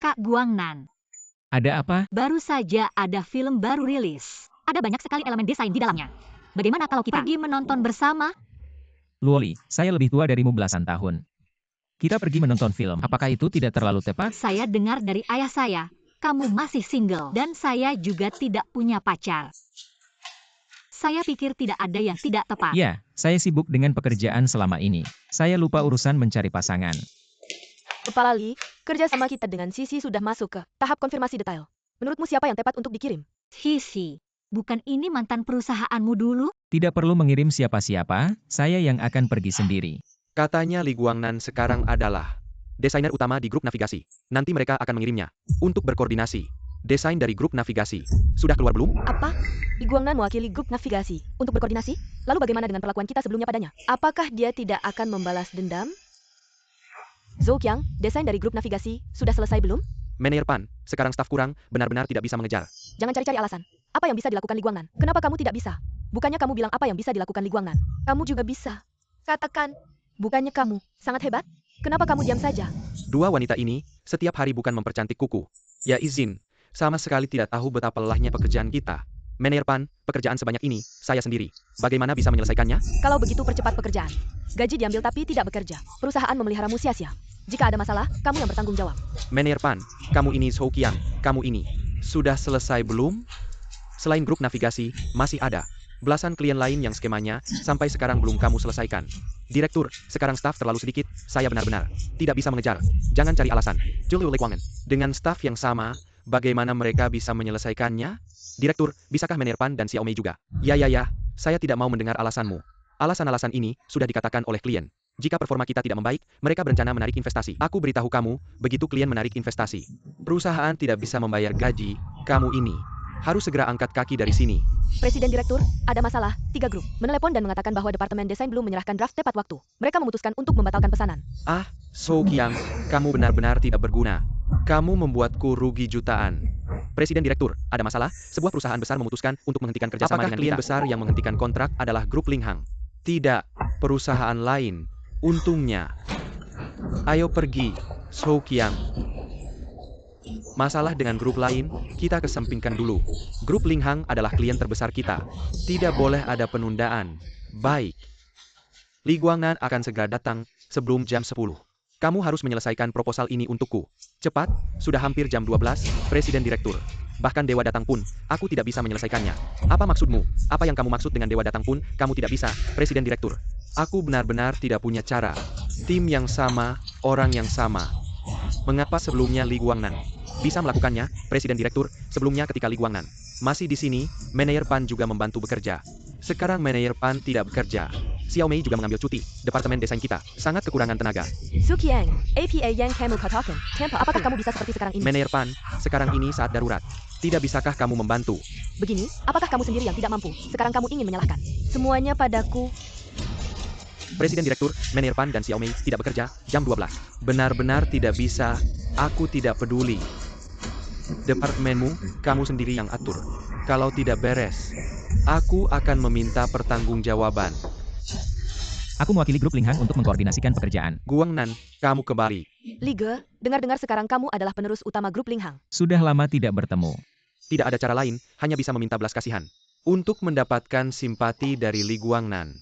Kak Guangnan, Ada apa? baru saja ada film baru rilis. Ada banyak sekali elemen desain di dalamnya. Bagaimana kalau kita pergi menonton bersama? Luoli, saya lebih tua darimu belasan tahun. Kita pergi menonton film. Apakah itu tidak terlalu tepat? Saya dengar dari ayah saya, kamu masih single. Dan saya juga tidak punya pacar. Saya pikir tidak ada yang tidak tepat. Ya, saya sibuk dengan pekerjaan selama ini. Saya lupa urusan mencari pasangan. Kepala Lee, kerjasama kita dengan Sisi sudah masuk ke tahap konfirmasi detail. Menurutmu siapa yang tepat untuk dikirim? Sisi, bukan ini mantan perusahaanmu dulu? Tidak perlu mengirim siapa-siapa, saya yang akan pergi sendiri. Katanya Li Guangnan sekarang adalah desainer utama di grup navigasi. Nanti mereka akan mengirimnya untuk berkoordinasi. Desain dari grup navigasi sudah keluar belum? Apa? Li Guangnan mewakili grup navigasi untuk berkoordinasi? Lalu bagaimana dengan perlakuan kita sebelumnya padanya? Apakah dia tidak akan membalas dendam? Zhou Qiang, desain dari grup navigasi sudah selesai belum? Manajer Pan, sekarang staf kurang, benar-benar tidak bisa mengejar. Jangan cari-cari alasan. Apa yang bisa dilakukan Li Guangnan? Kenapa kamu tidak bisa? Bukannya kamu bilang apa yang bisa dilakukan Li Guangnan? Kamu juga bisa. Katakan, bukannya kamu sangat hebat? Kenapa kamu diam saja? Dua wanita ini setiap hari bukan mempercantik kuku. Ya izin, sama sekali tidak tahu betapa lelahnya pekerjaan kita. Manajer Pan, pekerjaan sebanyak ini, saya sendiri. Bagaimana bisa menyelesaikannya? Kalau begitu percepat pekerjaan. Gaji diambil tapi tidak bekerja. Perusahaan memeliharamu sia-sia. Jika ada masalah, kamu yang bertanggung jawab. Manajer Pan, kamu ini Zhou Qiang, kamu ini. Sudah selesai belum? Selain grup navigasi, masih ada belasan klien lain yang skemanya sampai sekarang belum kamu selesaikan. Direktur, sekarang staf terlalu sedikit, saya benar-benar tidak bisa mengejar. Jangan cari alasan. Julio Li Guangnan, dengan staf yang sama, bagaimana mereka bisa menyelesaikannya? Direktur, bisakah Manajer Pan dan Xiaomei juga? Ya, saya tidak mau mendengar alasanmu. Alasan-alasan ini sudah dikatakan oleh klien. Jika performa kita tidak membaik, mereka berencana menarik investasi. Aku beritahu kamu, begitu klien menarik investasi, perusahaan tidak bisa membayar gaji, kamu ini harus segera angkat kaki dari sini. Presiden Direktur, ada masalah. 3 grup menelepon dan mengatakan bahwa Departemen Desain belum menyerahkan draft tepat waktu. Mereka memutuskan untuk membatalkan pesanan. Ah, Zhou Qiang, kamu benar-benar tidak berguna. Kamu membuatku rugi jutaan. Presiden Direktur, ada masalah? Sebuah perusahaan besar memutuskan untuk menghentikan kerjasama dengan klien besar yang menghentikan kontrak adalah grup Linghang. Tidak, perusahaan lain. Untungnya. Ayo pergi, Zhou Qiang. Masalah dengan grup lain, kita kesampingkan dulu. Grup Linghang adalah klien terbesar kita. Tidak boleh ada penundaan. Baik. Li Guangnan akan segera datang sebelum jam 10. Kamu harus menyelesaikan proposal ini untukku. Cepat, sudah hampir jam 12, Presiden Direktur. Bahkan Dewa Datang pun, aku tidak bisa menyelesaikannya. Apa maksudmu? Apa yang kamu maksud dengan Dewa Datang pun, kamu tidak bisa, Presiden Direktur? Aku benar-benar tidak punya cara. Tim yang sama, orang yang sama. Mengapa sebelumnya Li Guangnan bisa melakukannya, Presiden Direktur? Sebelumnya ketika Li Guangnan masih di sini, Manajer Pan juga membantu bekerja. Sekarang Manajer Pan tidak bekerja. Xiaomei juga mengambil cuti. Departemen desain kita sangat kekurangan tenaga. Zhou Qiang, APA yang kamu katakan. Tempo, apakah kamu bisa seperti sekarang ini? Manajer Pan, sekarang ini saat darurat. Tidak bisakah kamu membantu? Begini, apakah kamu sendiri yang tidak mampu? Sekarang kamu ingin menyalahkan semuanya padaku. Presiden Direktur, Manajer Pan dan Xiaomei tidak bekerja jam 12. Benar-benar tidak bisa. Aku tidak peduli. Departemenmu, kamu sendiri yang atur. Kalau tidak beres, aku akan meminta pertanggungjawaban. Aku mewakili grup Linghang untuk mengkoordinasikan pekerjaan. Guangnan, kamu kembali. Li Ge, dengar-dengar sekarang kamu adalah penerus utama grup Linghang. Sudah lama tidak bertemu. Tidak ada cara lain, hanya bisa meminta belas kasihan. Untuk mendapatkan simpati dari Li Guangnan.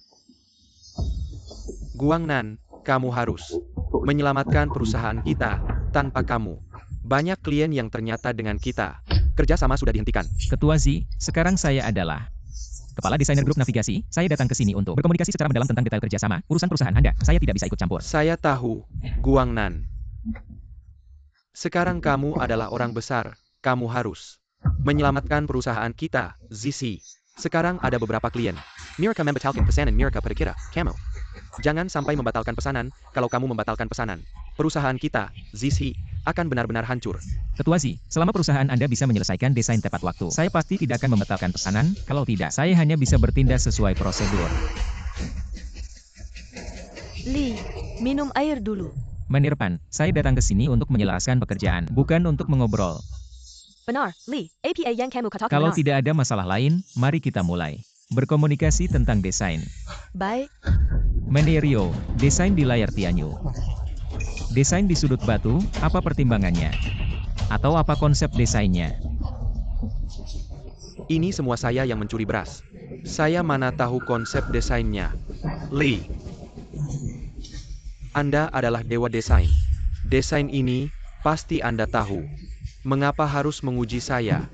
Guangnan, kamu harus menyelamatkan perusahaan kita. Tanpa kamu, banyak klien yang ternyata dengan kita. Kerjasama sudah dihentikan. Ketua Z, sekarang saya adalah Kepala Desainer Grup Navigasi. Saya datang ke sini untuk berkomunikasi secara mendalam tentang detail kerjasama. Urusan perusahaan Anda, saya tidak bisa ikut campur. Saya tahu, Guangnan. Sekarang kamu adalah orang besar. Kamu harus menyelamatkan perusahaan kita, ZC. Sekarang ada beberapa klien. Mirka membatalkan pesanan Mirka pada kita, kamu. Jangan sampai membatalkan pesanan. Kalau kamu membatalkan pesanan, perusahaan kita, ZC, akan benar-benar hancur. Ketua Z, selama perusahaan Anda bisa menyelesaikan desain tepat waktu, saya pasti tidak akan membatalkan pesanan. Kalau tidak, saya hanya bisa bertindak sesuai prosedur. Li, minum air dulu. Manajer Pan, saya datang ke sini untuk menjelaskan pekerjaan, bukan untuk mengobrol. Benar, Li, APA yang kamu katakan Kalau benar. tidak ada masalah lain, mari kita mulai berkomunikasi tentang desain. Baik. Menerio, desain di layar Tianyu. Desain di sudut batu, apa pertimbangannya? Atau apa konsep desainnya? Ini semua saya yang mencuri beras. Saya mana tahu konsep desainnya. Lee. Anda adalah dewa desain. Desain ini, pasti Anda tahu. Mengapa harus menguji saya?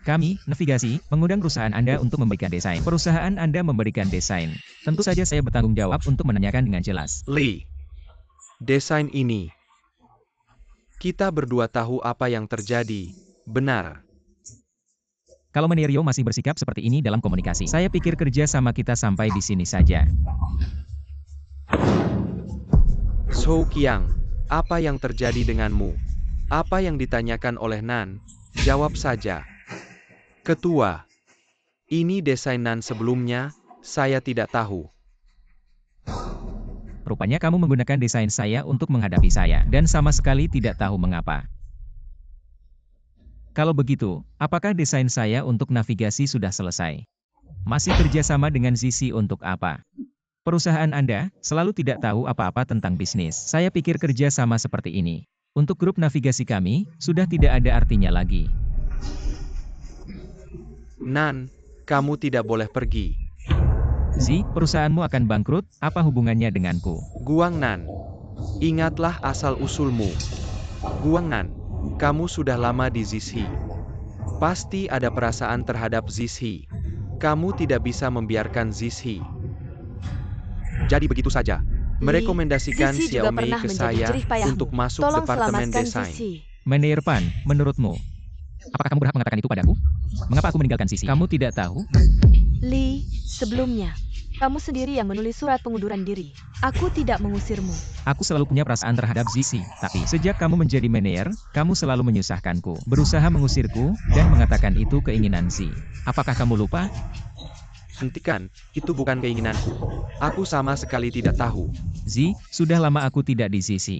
Kami, navigasi, mengundang perusahaan Anda untuk memberikan desain. Perusahaan Anda memberikan desain. Tentu saja saya bertanggung jawab untuk menanyakan dengan jelas. Lee. Desain ini. Kita berdua tahu apa yang terjadi. Benar. Kalau Menerio masih bersikap seperti ini dalam komunikasi, saya pikir kerja sama kita sampai di sini saja. Zhou Qiang, apa yang terjadi denganmu? Apa yang ditanyakan oleh Nan? Jawab saja. Ketua. Ini desain Nan sebelumnya, saya tidak tahu. Rupanya kamu menggunakan desain saya untuk menghadapi saya, dan sama sekali tidak tahu mengapa. Kalau begitu, apakah desain saya untuk navigasi sudah selesai? Masih kerjasama dengan Zizi untuk apa? Perusahaan Anda selalu tidak tahu apa-apa tentang bisnis. Saya pikir kerja sama seperti ini. Untuk grup navigasi kami, sudah tidak ada artinya lagi. Nan, kamu tidak boleh pergi. Zi, perusahaanmu akan bangkrut, apa hubungannya denganku? Guang Nan. Ingatlah asal-usulmu. Guang Nan, kamu sudah lama di Zizi. Pasti ada perasaan terhadap Zizi. Kamu tidak bisa membiarkan Zizi. Jadi begitu saja. Merekomendasikan Zizi juga Xiaomei pernah ke menjadi saya jerih payahmu. untuk masuk Tolong departemen selamatkan desain. Zizi. Menirpan, menurutmu? Apakah kamu berhak mengatakan itu padaku? Mengapa aku meninggalkan Zizi? Kamu tidak tahu? Lee, sebelumnya, kamu sendiri yang menulis surat pengunduran diri. Aku tidak mengusirmu. Aku selalu punya perasaan terhadap Zizi, tapi sejak kamu menjadi manajer, kamu selalu menyusahkanku, berusaha mengusirku, dan mengatakan itu keinginan Zi. Apakah kamu lupa? Hentikan, itu bukan keinginanku. Aku sama sekali tidak tahu. Zi, sudah lama aku tidak di Zizi.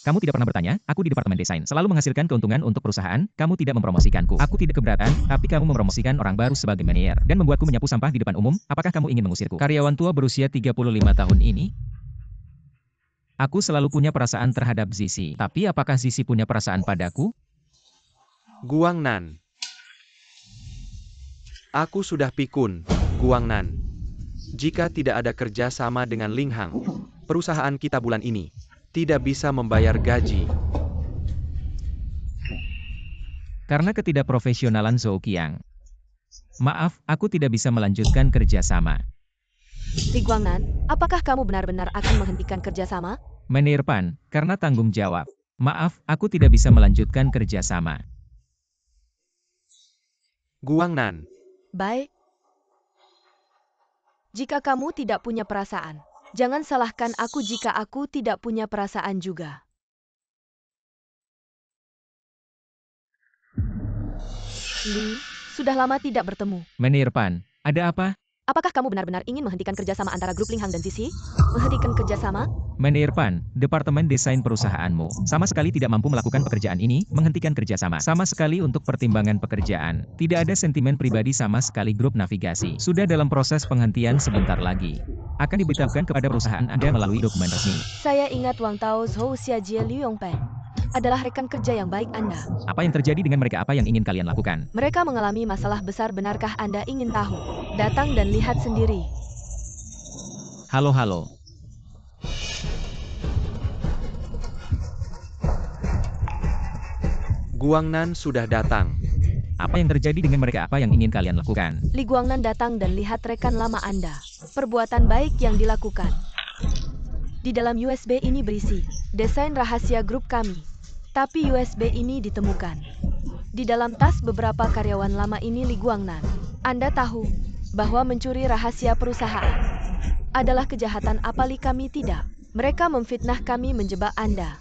Kamu tidak pernah bertanya, aku di departemen desain selalu menghasilkan keuntungan untuk perusahaan, kamu tidak mempromosikanku. Aku tidak keberatan, tapi kamu mempromosikan orang baru sebagai manajer, dan membuatku menyapu sampah di depan umum, apakah kamu ingin mengusirku? Karyawan tua berusia 35 tahun ini? Aku selalu punya perasaan terhadap Zizi, tapi apakah Zizi punya perasaan padaku? Guang Nan. Aku sudah pikun, Guang Nan. Jika tidak ada kerja sama dengan Ling Hang, perusahaan kita bulan ini tidak bisa membayar gaji. Karena ketidakprofesionalan Zhou Qiang. Maaf, aku tidak bisa melanjutkan kerjasama. Li Guangnan, apakah kamu benar-benar akan menghentikan kerjasama? Menirpan, karena tanggung jawab. Maaf, aku tidak bisa melanjutkan kerjasama. Guang Nan. Baik. Jika kamu tidak punya perasaan, jangan salahkan aku jika aku tidak punya perasaan juga. Li, sudah lama tidak bertemu. Menirpan, ada apa? Apakah kamu benar-benar ingin menghentikan kerjasama antara grup Ling Hang dan Zizi? Menghentikan kerjasama? Menirpan, departemen desain perusahaanmu sama sekali tidak mampu melakukan pekerjaan ini, menghentikan kerjasama. Sama sekali untuk pertimbangan pekerjaan. Tidak ada sentimen pribadi sama sekali grup navigasi. Sudah dalam proses penghentian sebentar lagi. Akan diberitahukan kepada perusahaan Anda melalui dokumen resmi. Saya ingat Wang Tao Zhou Xiajie Liu Yongpeng adalah rekan kerja yang baik Anda. Apa yang terjadi dengan mereka? Apa yang ingin kalian lakukan? Mereka mengalami masalah besar, benarkah Anda ingin tahu? Datang dan lihat sendiri. Halo. Guang Nan sudah datang. Apa yang terjadi dengan mereka? Apa yang ingin kalian lakukan? Li Guangnan datang dan lihat rekan lama Anda. Perbuatan baik yang dilakukan. Di dalam USB ini berisi desain rahasia grup kami. Tapi USB ini ditemukan di dalam tas beberapa karyawan lama ini. Li Guangnan, Anda tahu bahwa mencuri rahasia perusahaan adalah kejahatan, apa Li kami tidak? Mereka memfitnah kami, menjebak Anda.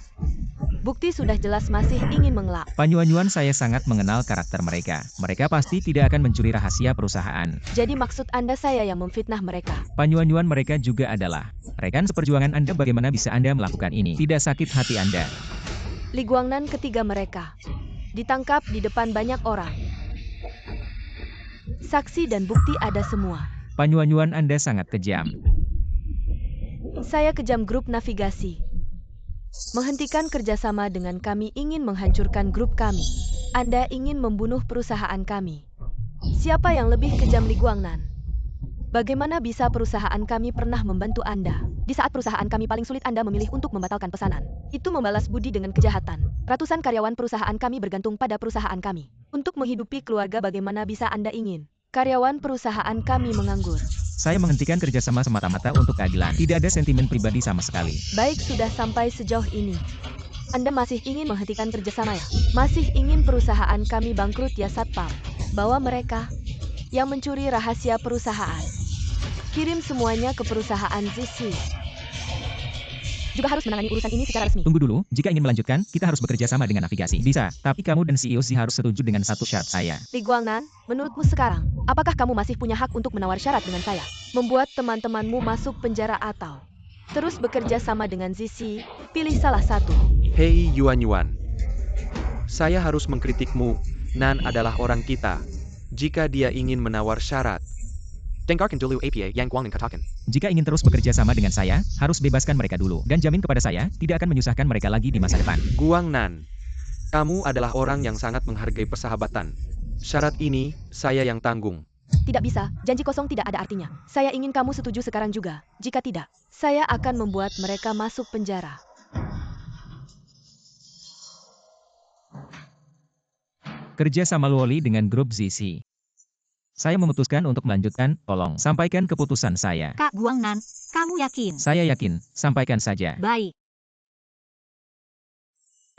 Bukti sudah jelas, masih ingin mengelak. Panyuan-nyuan, saya sangat mengenal karakter mereka. Mereka pasti tidak akan mencuri rahasia perusahaan. Jadi maksud Anda saya yang memfitnah mereka? Panyuan-nyuan mereka juga adalah rekan seperjuangan Anda. Bagaimana bisa Anda melakukan ini? Tidak sakit hati Anda? Li Guangnan, ketiga mereka ditangkap di depan banyak orang. Saksi dan bukti ada semua. Panyuan-nyuan Anda sangat kejam. Saya kejam grup navigasi. Menghentikan kerjasama dengan kami ingin menghancurkan grup kami. Anda ingin membunuh perusahaan kami. Siapa yang lebih kejam, Li Guangnan? Bagaimana bisa perusahaan kami pernah membantu Anda? Di saat perusahaan kami paling sulit Anda memilih untuk membatalkan pesanan. Itu membalas budi dengan kejahatan. Ratusan karyawan perusahaan kami bergantung pada perusahaan kami. Untuk menghidupi keluarga bagaimana bisa Anda ingin? Karyawan perusahaan kami menganggur. Saya menghentikan kerjasama semata-mata untuk keadilan. Tidak ada sentimen pribadi sama sekali. Baik, sudah sampai sejauh ini. Anda masih ingin menghentikan kerjasama ya? Masih ingin perusahaan kami bangkrut ya, Satpam? Bawa mereka yang mencuri rahasia perusahaan. Kirim semuanya ke perusahaan ZC. Juga harus menangani urusan ini secara resmi. Tunggu dulu, jika ingin melanjutkan, kita harus bekerja sama dengan navigasi. Bisa, tapi kamu dan CEO Z harus setuju dengan satu syarat saya. Li Guangnan, menurutmu sekarang, apakah kamu masih punya hak untuk menawar syarat dengan saya? Membuat teman-temanmu masuk penjara atau terus bekerja sama dengan ZC? Pilih salah satu. Hei Yuan Yuan. Saya harus mengkritikmu. Nan adalah orang kita. Jika dia ingin menawar syarat, dengarkan dulu apa yang Guangnan katakan. Jika ingin terus bekerja sama dengan saya, harus bebaskan mereka dulu. Dan jamin kepada saya, tidak akan menyusahkan mereka lagi di masa depan. Guangnan, kamu adalah orang yang sangat menghargai persahabatan. Syarat ini, saya yang tanggung. Tidak bisa, janji kosong tidak ada artinya. Saya ingin kamu setuju sekarang juga. Jika tidak, saya akan membuat mereka masuk penjara. Kerja sama Luoli dengan grup ZC. Saya memutuskan untuk melanjutkan, tolong sampaikan keputusan saya. Kak Guangnan, kamu yakin? Saya yakin, sampaikan saja. Baik.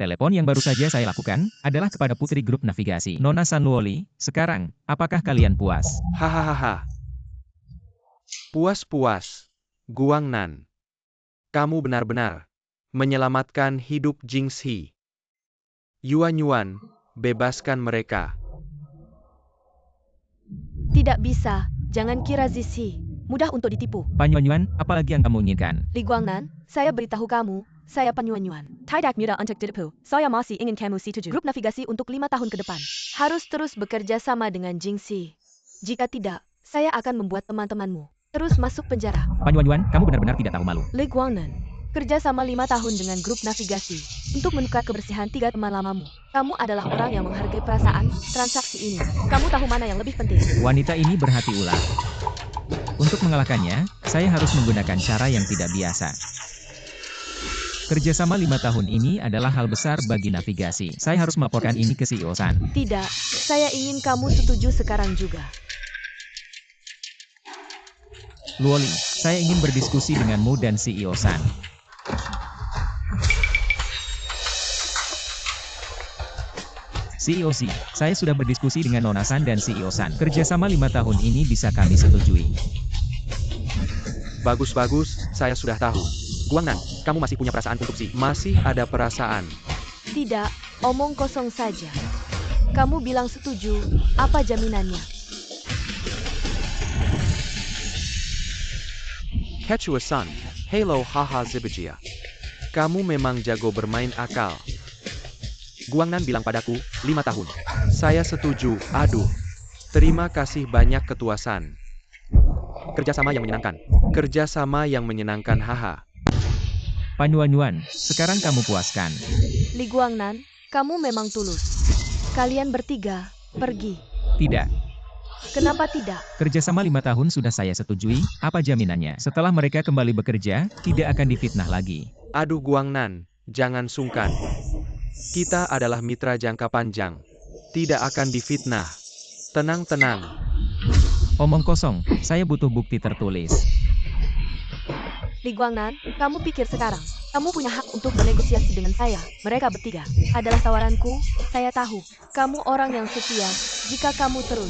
Telepon yang baru saja saya lakukan, adalah kepada putri grup navigasi. Nona San Luoli, sekarang, apakah kalian puas? Hahaha. Puas-puas. Guangnan. Kamu benar-benar menyelamatkan hidup Jingxi. Yuan Yuan, bebaskan mereka. Tidak bisa, jangan kira ZC mudah untuk ditipu. Pan Yuan, apa lagi yang kamu inginkan? Li Guangnan, saya beritahu kamu, saya Pan Yuan. Tidak mudah untuk ditipu. Saya masih ingin kamu setuju. Grup navigasi untuk 5 tahun ke depan. Harus terus bekerja sama dengan Jingxi. Jika tidak, saya akan membuat teman-temanmu terus masuk penjara. Pan Yuan, kamu benar-benar tidak tahu malu. Li Guangnan, kerja sama 5 tahun dengan grup navigasi untuk menukar kebersihan 3 teman lamamu. Kamu adalah orang yang menghargai perasaan transaksi ini. Kamu tahu mana yang lebih penting. Wanita ini berhati ular. Untuk mengalahkannya, saya harus menggunakan cara yang tidak biasa. Kerjasama 5 tahun ini adalah hal besar bagi navigasi. Saya harus melaporkan ini ke CEO San. Tidak, saya ingin kamu setuju sekarang juga. Luoli, saya ingin berdiskusi denganmu dan CEO San. CEO Z, saya sudah berdiskusi dengan Nona San dan CEO San. Kerjasama 5 tahun ini bisa kami setujui. Bagus-bagus, saya sudah tahu. Guangnan, kamu masih punya perasaan untuk Si. Masih ada perasaan. Tidak, omong kosong saja. Kamu bilang setuju, apa jaminannya? Quechua-san, hello haha zibajia. Kamu memang jago bermain akal. Guangnan bilang padaku, 5 tahun. Saya setuju, aduh. Terima kasih banyak Ketua San. Kerjasama yang menyenangkan. Kerjasama yang menyenangkan haha. Pan Yuan, sekarang kamu puaskan. Li Guangnan, kamu memang tulus. Kalian bertiga, pergi. Tidak. Kenapa tidak? Kerjasama 5 tahun sudah saya setujui, apa jaminannya? Setelah mereka kembali bekerja, tidak akan difitnah lagi. Aduh Guangnan, jangan sungkan. Kita adalah mitra jangka panjang. Tidak akan difitnah. Tenang-tenang. Omong kosong, saya butuh bukti tertulis. Li Guangnan, kamu pikir sekarang, kamu punya hak untuk bernegosiasi dengan saya. Mereka bertiga adalah tawaranku, saya tahu. Kamu orang yang setia, jika kamu terus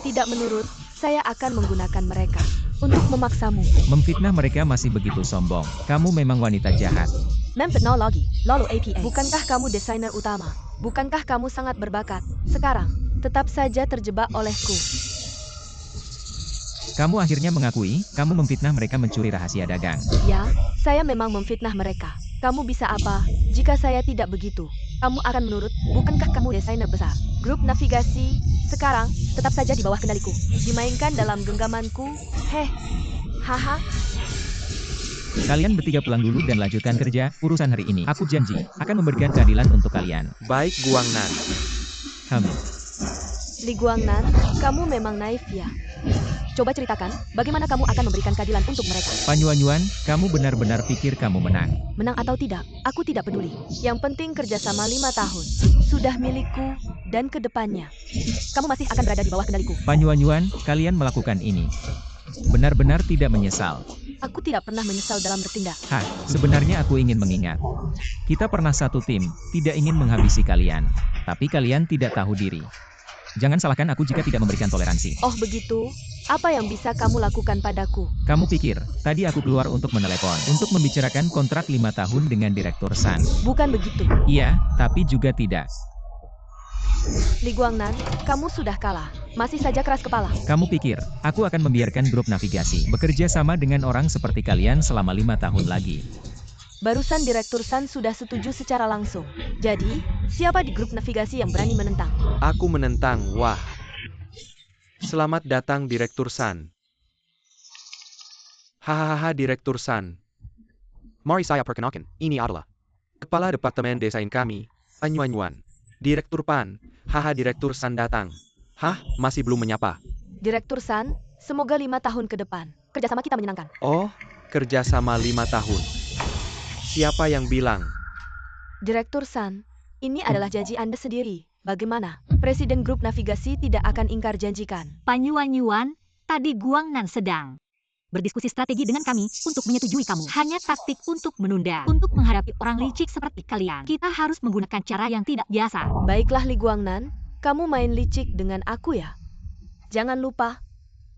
tidak menurut, saya akan menggunakan mereka untuk memaksamu. Memfitnah mereka masih begitu sombong. Kamu memang wanita jahat. Memfitnah lagi, lalu APA. Bukankah kamu desainer utama? Bukankah kamu sangat berbakat? Sekarang, tetap saja terjebak olehku. Kamu akhirnya mengakui, kamu memfitnah mereka mencuri rahasia dagang. Ya, saya memang memfitnah mereka. Kamu bisa apa, jika saya tidak begitu? Kamu akan menurut, bukankah kamu desainer besar? Grup navigasi, sekarang, tetap saja di bawah kendaliku. Dimainkan dalam genggamanku, heh, haha. Kalian bertiga pulang dulu dan lanjutkan kerja urusan hari ini. Aku janji akan memberikan keadilan untuk kalian. Baik Guangnan. Li Guangnan, kamu memang naif ya. Coba ceritakan, bagaimana kamu akan memberikan keadilan untuk mereka? Panyuan-Yuan, kamu benar-benar pikir kamu menang. Menang atau tidak, aku tidak peduli. Yang penting kerjasama 5 tahun. Sudah milikku, dan ke depannya. Kamu masih akan berada di bawah kendaliku. Panyuan-Yuan, kalian melakukan ini. Benar-benar tidak menyesal. Aku tidak pernah menyesal dalam bertindak. Hah, sebenarnya aku ingin mengingat. Kita pernah satu tim, tidak ingin menghabisi kalian. Tapi kalian tidak tahu diri. Jangan salahkan aku jika tidak memberikan toleransi. Oh begitu? Apa yang bisa kamu lakukan padaku? Kamu pikir, tadi aku keluar untuk menelepon, untuk membicarakan kontrak 5 tahun dengan Direktur Sun. Bukan begitu. Iya, tapi juga tidak. Li Guangnan, kamu sudah kalah. Masih saja keras kepala. Kamu pikir, aku akan membiarkan grup navigasi bekerja sama dengan orang seperti kalian selama 5 tahun lagi? Barusan Direktur Sun sudah setuju secara langsung. Jadi, siapa di grup navigasi yang berani menentang? Aku menentang, wah. Selamat datang Direktur Sun. Hahaha Direktur Sun. Mari saya perkenalkan, ini adalah Kepala Departemen Desain kami, Panyuan. Direktur Pan, haha Direktur Sun datang. Hah, masih belum menyapa. Direktur Sun, semoga 5 tahun ke depan. Kerjasama kita menyenangkan. Oh, kerjasama 5 tahun. Siapa yang bilang? Direktur Sun, ini adalah janji Anda sendiri. Bagaimana? Presiden grup navigasi tidak akan ingkar janjikan. Panyuan-Yuan, tadi Guangnan sedang berdiskusi strategi dengan kami untuk menyetujui kamu. Hanya taktik untuk menunda. Untuk menghadapi orang licik seperti kalian, kita harus menggunakan cara yang tidak biasa. Baiklah Li Guangnan, kamu main licik dengan aku ya. Jangan lupa,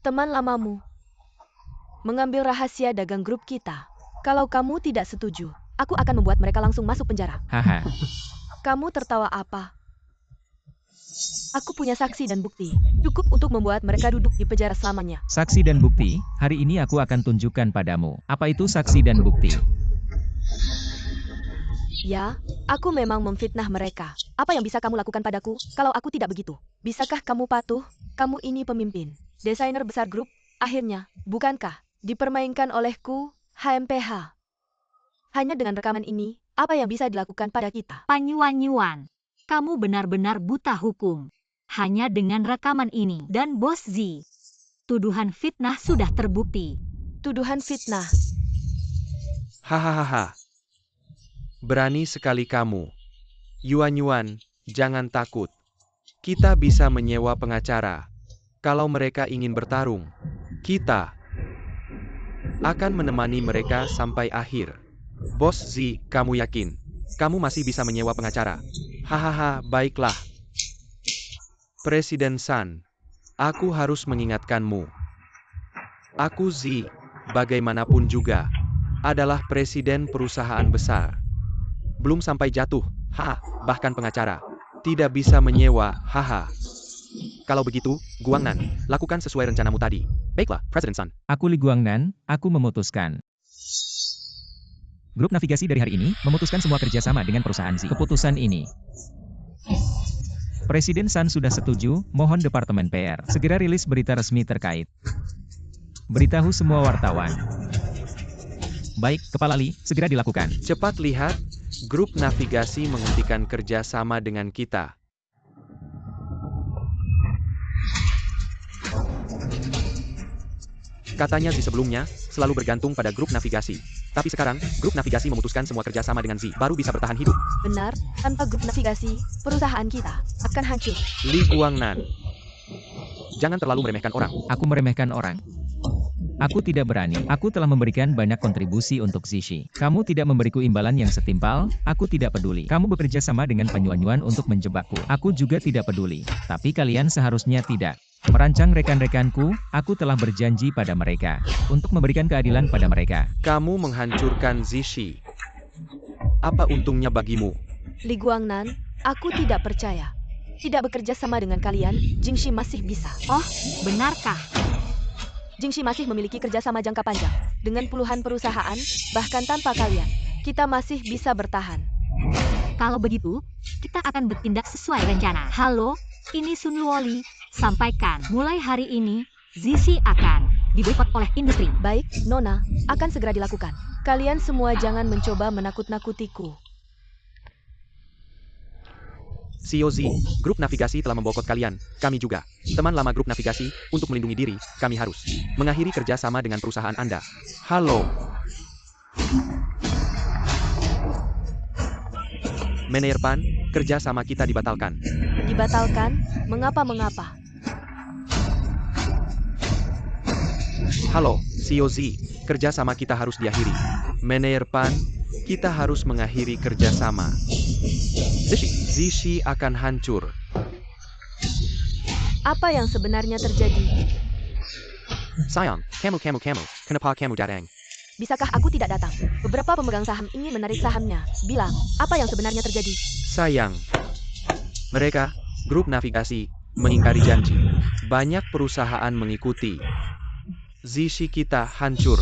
teman lamamu mengambil rahasia dagang grup kita. Kalau kamu tidak setuju, aku akan membuat mereka langsung masuk penjara. Haha. Kamu tertawa apa? Aku punya saksi dan bukti. Cukup untuk membuat mereka duduk di penjara selamanya. Saksi dan bukti, hari ini aku akan tunjukkan padamu. Apa itu saksi dan bukti? Ya, aku memang memfitnah mereka. Apa yang bisa kamu lakukan padaku kalau aku tidak begitu? Bisakah kamu patuh? Kamu ini pemimpin, desainer besar grup. Akhirnya, bukankah dipermainkan olehku, HMPH? Hanya dengan rekaman ini, apa yang bisa dilakukan pada kita? Panyuan-Yuan, kamu benar-benar buta hukum. Hanya dengan rekaman ini dan Bos Z, tuduhan fitnah sudah terbukti. Tuduhan fitnah. Hahaha. Berani sekali kamu. Yuan, jangan takut. Kita bisa menyewa pengacara. Kalau mereka ingin bertarung, kita akan menemani mereka sampai akhir. Bos Z, kamu yakin? Kamu masih bisa menyewa pengacara? Hahaha, baiklah. Presiden Sun, aku harus mengingatkanmu. Aku Z, bagaimanapun juga, adalah presiden perusahaan besar. Belum sampai jatuh, bahkan pengacara tidak bisa menyewa, Kalau begitu, Guangnan, lakukan sesuai rencanamu tadi. Baiklah, Presiden Sun. Aku Li Guangnan, aku memutuskan. Grup navigasi dari hari ini memutuskan semua kerjasama dengan perusahaan Z. Keputusan ini, Presiden Sun sudah setuju, mohon Departemen PR segera rilis berita resmi terkait. Beritahu semua wartawan. Baik, Kepala Li, segera dilakukan. Cepat lihat, grup navigasi menghentikan kerjasama dengan kita. Katanya Z sebelumnya, selalu bergantung pada grup navigasi. Tapi sekarang, grup navigasi memutuskan semua kerjasama dengan Z, baru bisa bertahan hidup. Benar, tanpa grup navigasi, perusahaan kita akan hancur. Li Guangnan, jangan terlalu meremehkan orang. Aku meremehkan orang. Aku tidak berani. Aku telah memberikan banyak kontribusi untuk Zishi. Kamu tidak memberiku imbalan yang setimpal, aku tidak peduli. Kamu bekerja sama dengan Panyuan untuk menjebakku. Aku juga tidak peduli. Tapi kalian seharusnya tidak. Merancang rekan-rekanku, aku telah berjanji pada mereka untuk memberikan keadilan pada mereka. Kamu menghancurkan Zishi. Apa untungnya bagimu? Li Guangnan, aku tidak percaya. Tidak bekerja sama dengan kalian, Jingxi masih bisa. Oh, benarkah? Jingxi masih memiliki kerjasama jangka panjang dengan puluhan perusahaan, bahkan tanpa kalian. Kita masih bisa bertahan. Kalau begitu, kita akan bertindak sesuai rencana. Halo, ini Sun Luoli. Sampaikan, mulai hari ini, Zishi akan diboikot oleh industri. Baik, Nona, akan segera dilakukan. Kalian semua jangan mencoba menakut-nakutiku. CEO Z, grup navigasi telah membokot kalian, kami juga. Teman lama grup navigasi, untuk melindungi diri, kami harus mengakhiri kerja sama dengan perusahaan Anda. Halo. Manajer Pan, kerja sama kita dibatalkan. Dibatalkan? Mengapa? Halo, CEO Z, kerja sama kita harus diakhiri. Manajer Pan, kita harus mengakhiri kerja sama. Zishi akan hancur. Apa yang sebenarnya terjadi? Sayang, kamu, kenapa kamu datang? Bisakah aku tidak datang? Beberapa pemegang saham ingin menarik sahamnya. Bilang, apa yang sebenarnya terjadi? Sayang. Mereka, grup navigasi, mengingkari janji. Banyak perusahaan mengikuti. Zishi kita hancur.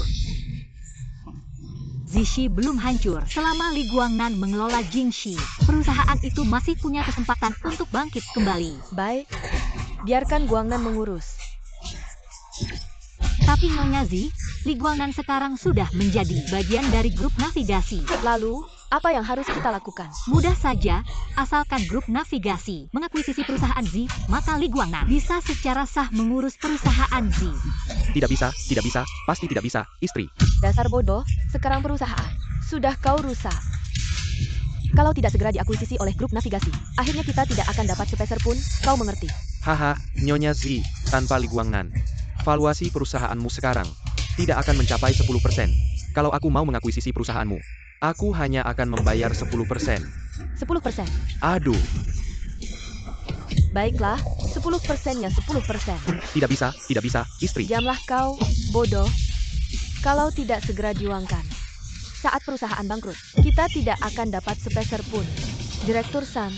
Zishi belum hancur selama Li Guangnan mengelola Jingxi. Perusahaan itu masih punya kesempatan untuk bangkit kembali. Baik, biarkan Guangnan mengurus. Tapi Nyonya Zi, Li Guangnan sekarang sudah menjadi bagian dari grup navigasi. Lalu, apa yang harus kita lakukan? Mudah saja, asalkan grup navigasi mengakuisisi perusahaan Z, maka Li Guangnan bisa secara sah mengurus perusahaan Z. Tidak bisa, pasti tidak bisa, istri. Dasar bodoh, sekarang perusahaan sudah kau rusak. Kalau tidak segera diakuisisi oleh grup navigasi, akhirnya kita tidak akan dapat sepeser pun, kau mengerti? Haha, Nyonya Z, tanpa Li Guangnan. Valuasi perusahaanmu sekarang tidak akan mencapai 10%. Kalau aku mau mengakuisisi perusahaanmu, aku hanya akan membayar 10%. 10%? Aduh, Baiklah, 10%-nya 10%. tidak bisa, istri. Diamlah kau, bodoh. Kalau tidak segera diuangkan, saat perusahaan bangkrut, kita tidak akan dapat sepeser pun. Direktur San,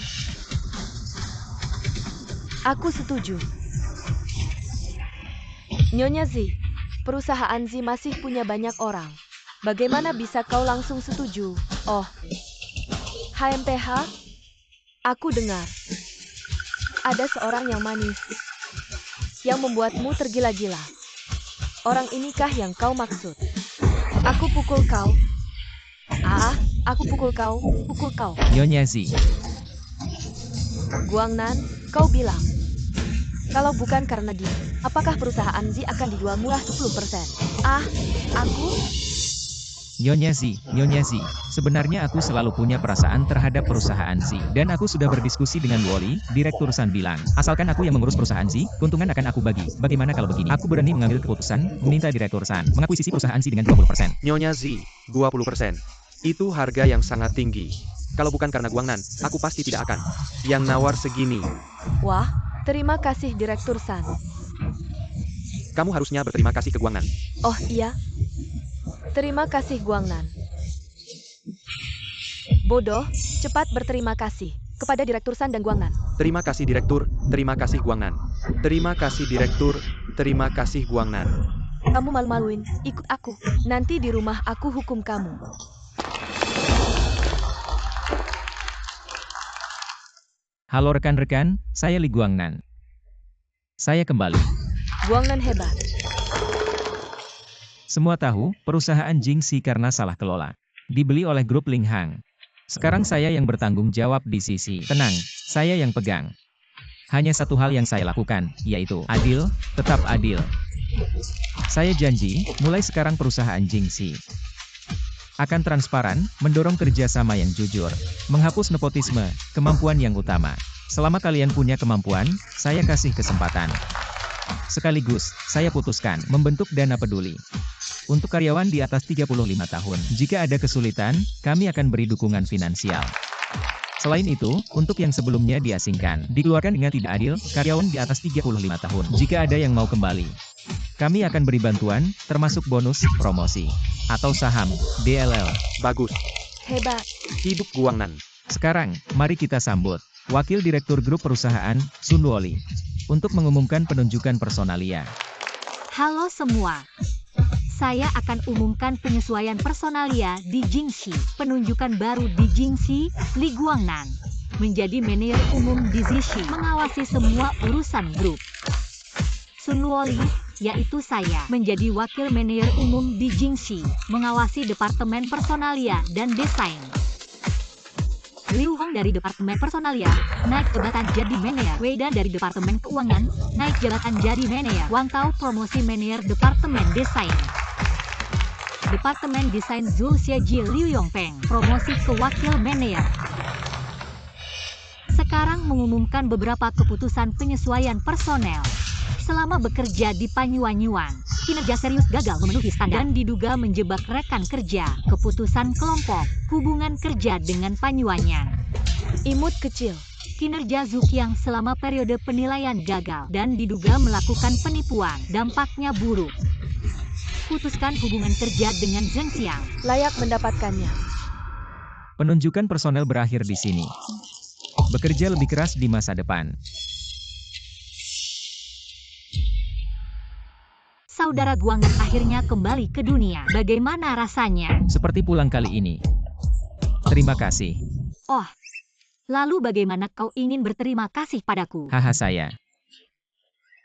aku setuju. Nyonya Z, perusahaan Z masih punya banyak orang. Bagaimana bisa kau langsung setuju? Oh, HMPH, aku dengar. Ada seorang yang manis, yang membuatmu tergila-gila. Orang inikah yang kau maksud? Aku pukul kau. Aku pukul kau. Nyonya Z. Guangnan, kau bilang. Kalau bukan karena dia, apakah perusahaan Z akan dijual murah 10%? Aku? Nyonya Z, sebenarnya aku selalu punya perasaan terhadap perusahaan Z. Dan aku sudah berdiskusi dengan Wally, Direktur San bilang, asalkan aku yang mengurus perusahaan Z, keuntungan akan aku bagi. Bagaimana kalau begini? Aku berani mengambil keputusan, meminta Direktur San mengakuisisi perusahaan Z dengan 20%. Nyonya Z, 20%. Itu harga yang sangat tinggi. Kalau bukan karena Guangnan, aku pasti tidak akan. Yang nawar segini. Wah, terima kasih Direktur San. Kamu harusnya berterima kasih ke Guangnan. Oh iya. Terima kasih Guangnan. Bodoh, cepat berterima kasih kepada Direktur San dan Guangnan. Terima kasih Direktur, terima kasih Guangnan. Terima kasih Direktur, terima kasih Guangnan. Kamu malu-maluin, ikut aku. Nanti di rumah aku hukum kamu. Halo rekan-rekan, saya Li Guangnan. Saya kembali. Guangnan hebat. Semua tahu, perusahaan Jingxi karena salah kelola. Dibeli oleh grup Linghang. Sekarang saya yang bertanggung jawab di sisi. Tenang, saya yang pegang. Hanya satu hal yang saya lakukan, yaitu adil, tetap adil. Saya janji, mulai sekarang perusahaan Jingxi akan transparan, mendorong kerjasama yang jujur, menghapus nepotisme, kemampuan yang utama. Selama kalian punya kemampuan, saya kasih kesempatan. Sekaligus, saya putuskan membentuk dana peduli. Untuk karyawan di atas 35 tahun, jika ada kesulitan, kami akan beri dukungan finansial. Selain itu, untuk yang sebelumnya diasingkan, dikeluarkan dengan tidak adil, karyawan di atas 35 tahun, jika ada yang mau kembali, kami akan beri bantuan, termasuk bonus, promosi, atau saham, DLL. Bagus. Hebat. Hidup Guangnan. Sekarang, mari kita sambut Wakil Direktur Grup Perusahaan, Sun Woli, untuk mengumumkan penunjukan personalia. Halo semua. Saya akan umumkan penyesuaian personalia di Jingxi. Penunjukan baru di Jingxi, Li Guangnan menjadi manajer umum di Zishi, mengawasi semua urusan grup. Sun Woli, yaitu saya, menjadi wakil manajer umum di Jingxi, mengawasi departemen personalia dan desain. Liu Hong dari departemen personalia, naik jabatan jadi manajer. Wei Dan dari departemen keuangan, naik jabatan jadi manajer. Wang Tao promosi manajer departemen desain. Departemen Desain Zhou Xiaji Liu Yongpeng, promosi ke wakil manajer. Sekarang mengumumkan beberapa keputusan penyesuaian personel. Selama bekerja di Panyuanyuan, kinerja serius gagal memenuhi standar dan diduga menjebak rekan kerja. Keputusan kelompok, hubungan kerja dengan Panyuanyan. Imut kecil. Kinerja Zuqiang selama periode penilaian gagal dan diduga melakukan penipuan. Dampaknya buruk. Putuskan hubungan kerja dengan Zheng Xiang. Layak mendapatkannya. Penunjukan personel berakhir di sini. Bekerja lebih keras di masa depan. Saudara Guangnan akhirnya kembali ke dunia. Bagaimana rasanya? Seperti pulang kali ini. Terima kasih. Oh, lalu bagaimana kau ingin berterima kasih padaku? Haha saya.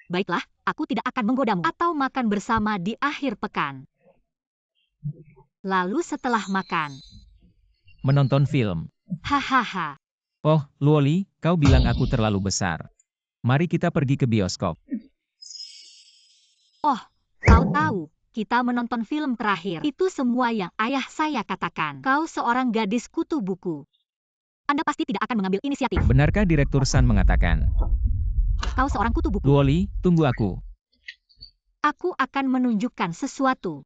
Baiklah, aku tidak akan menggodamu atau makan bersama di akhir pekan. Lalu setelah makan, Menonton film. hahaha. Oh, Luoli, kau bilang aku terlalu besar. Mari kita pergi ke bioskop. Oh, kau tahu, kita menonton film terakhir. Itu semua yang ayah saya katakan. Kau seorang gadis kutu buku. Anda pasti tidak akan mengambil inisiatif. Benarkah Direktur San mengatakan? Kau seorang kutu buku. Luoli, tunggu aku. Aku akan menunjukkan sesuatu.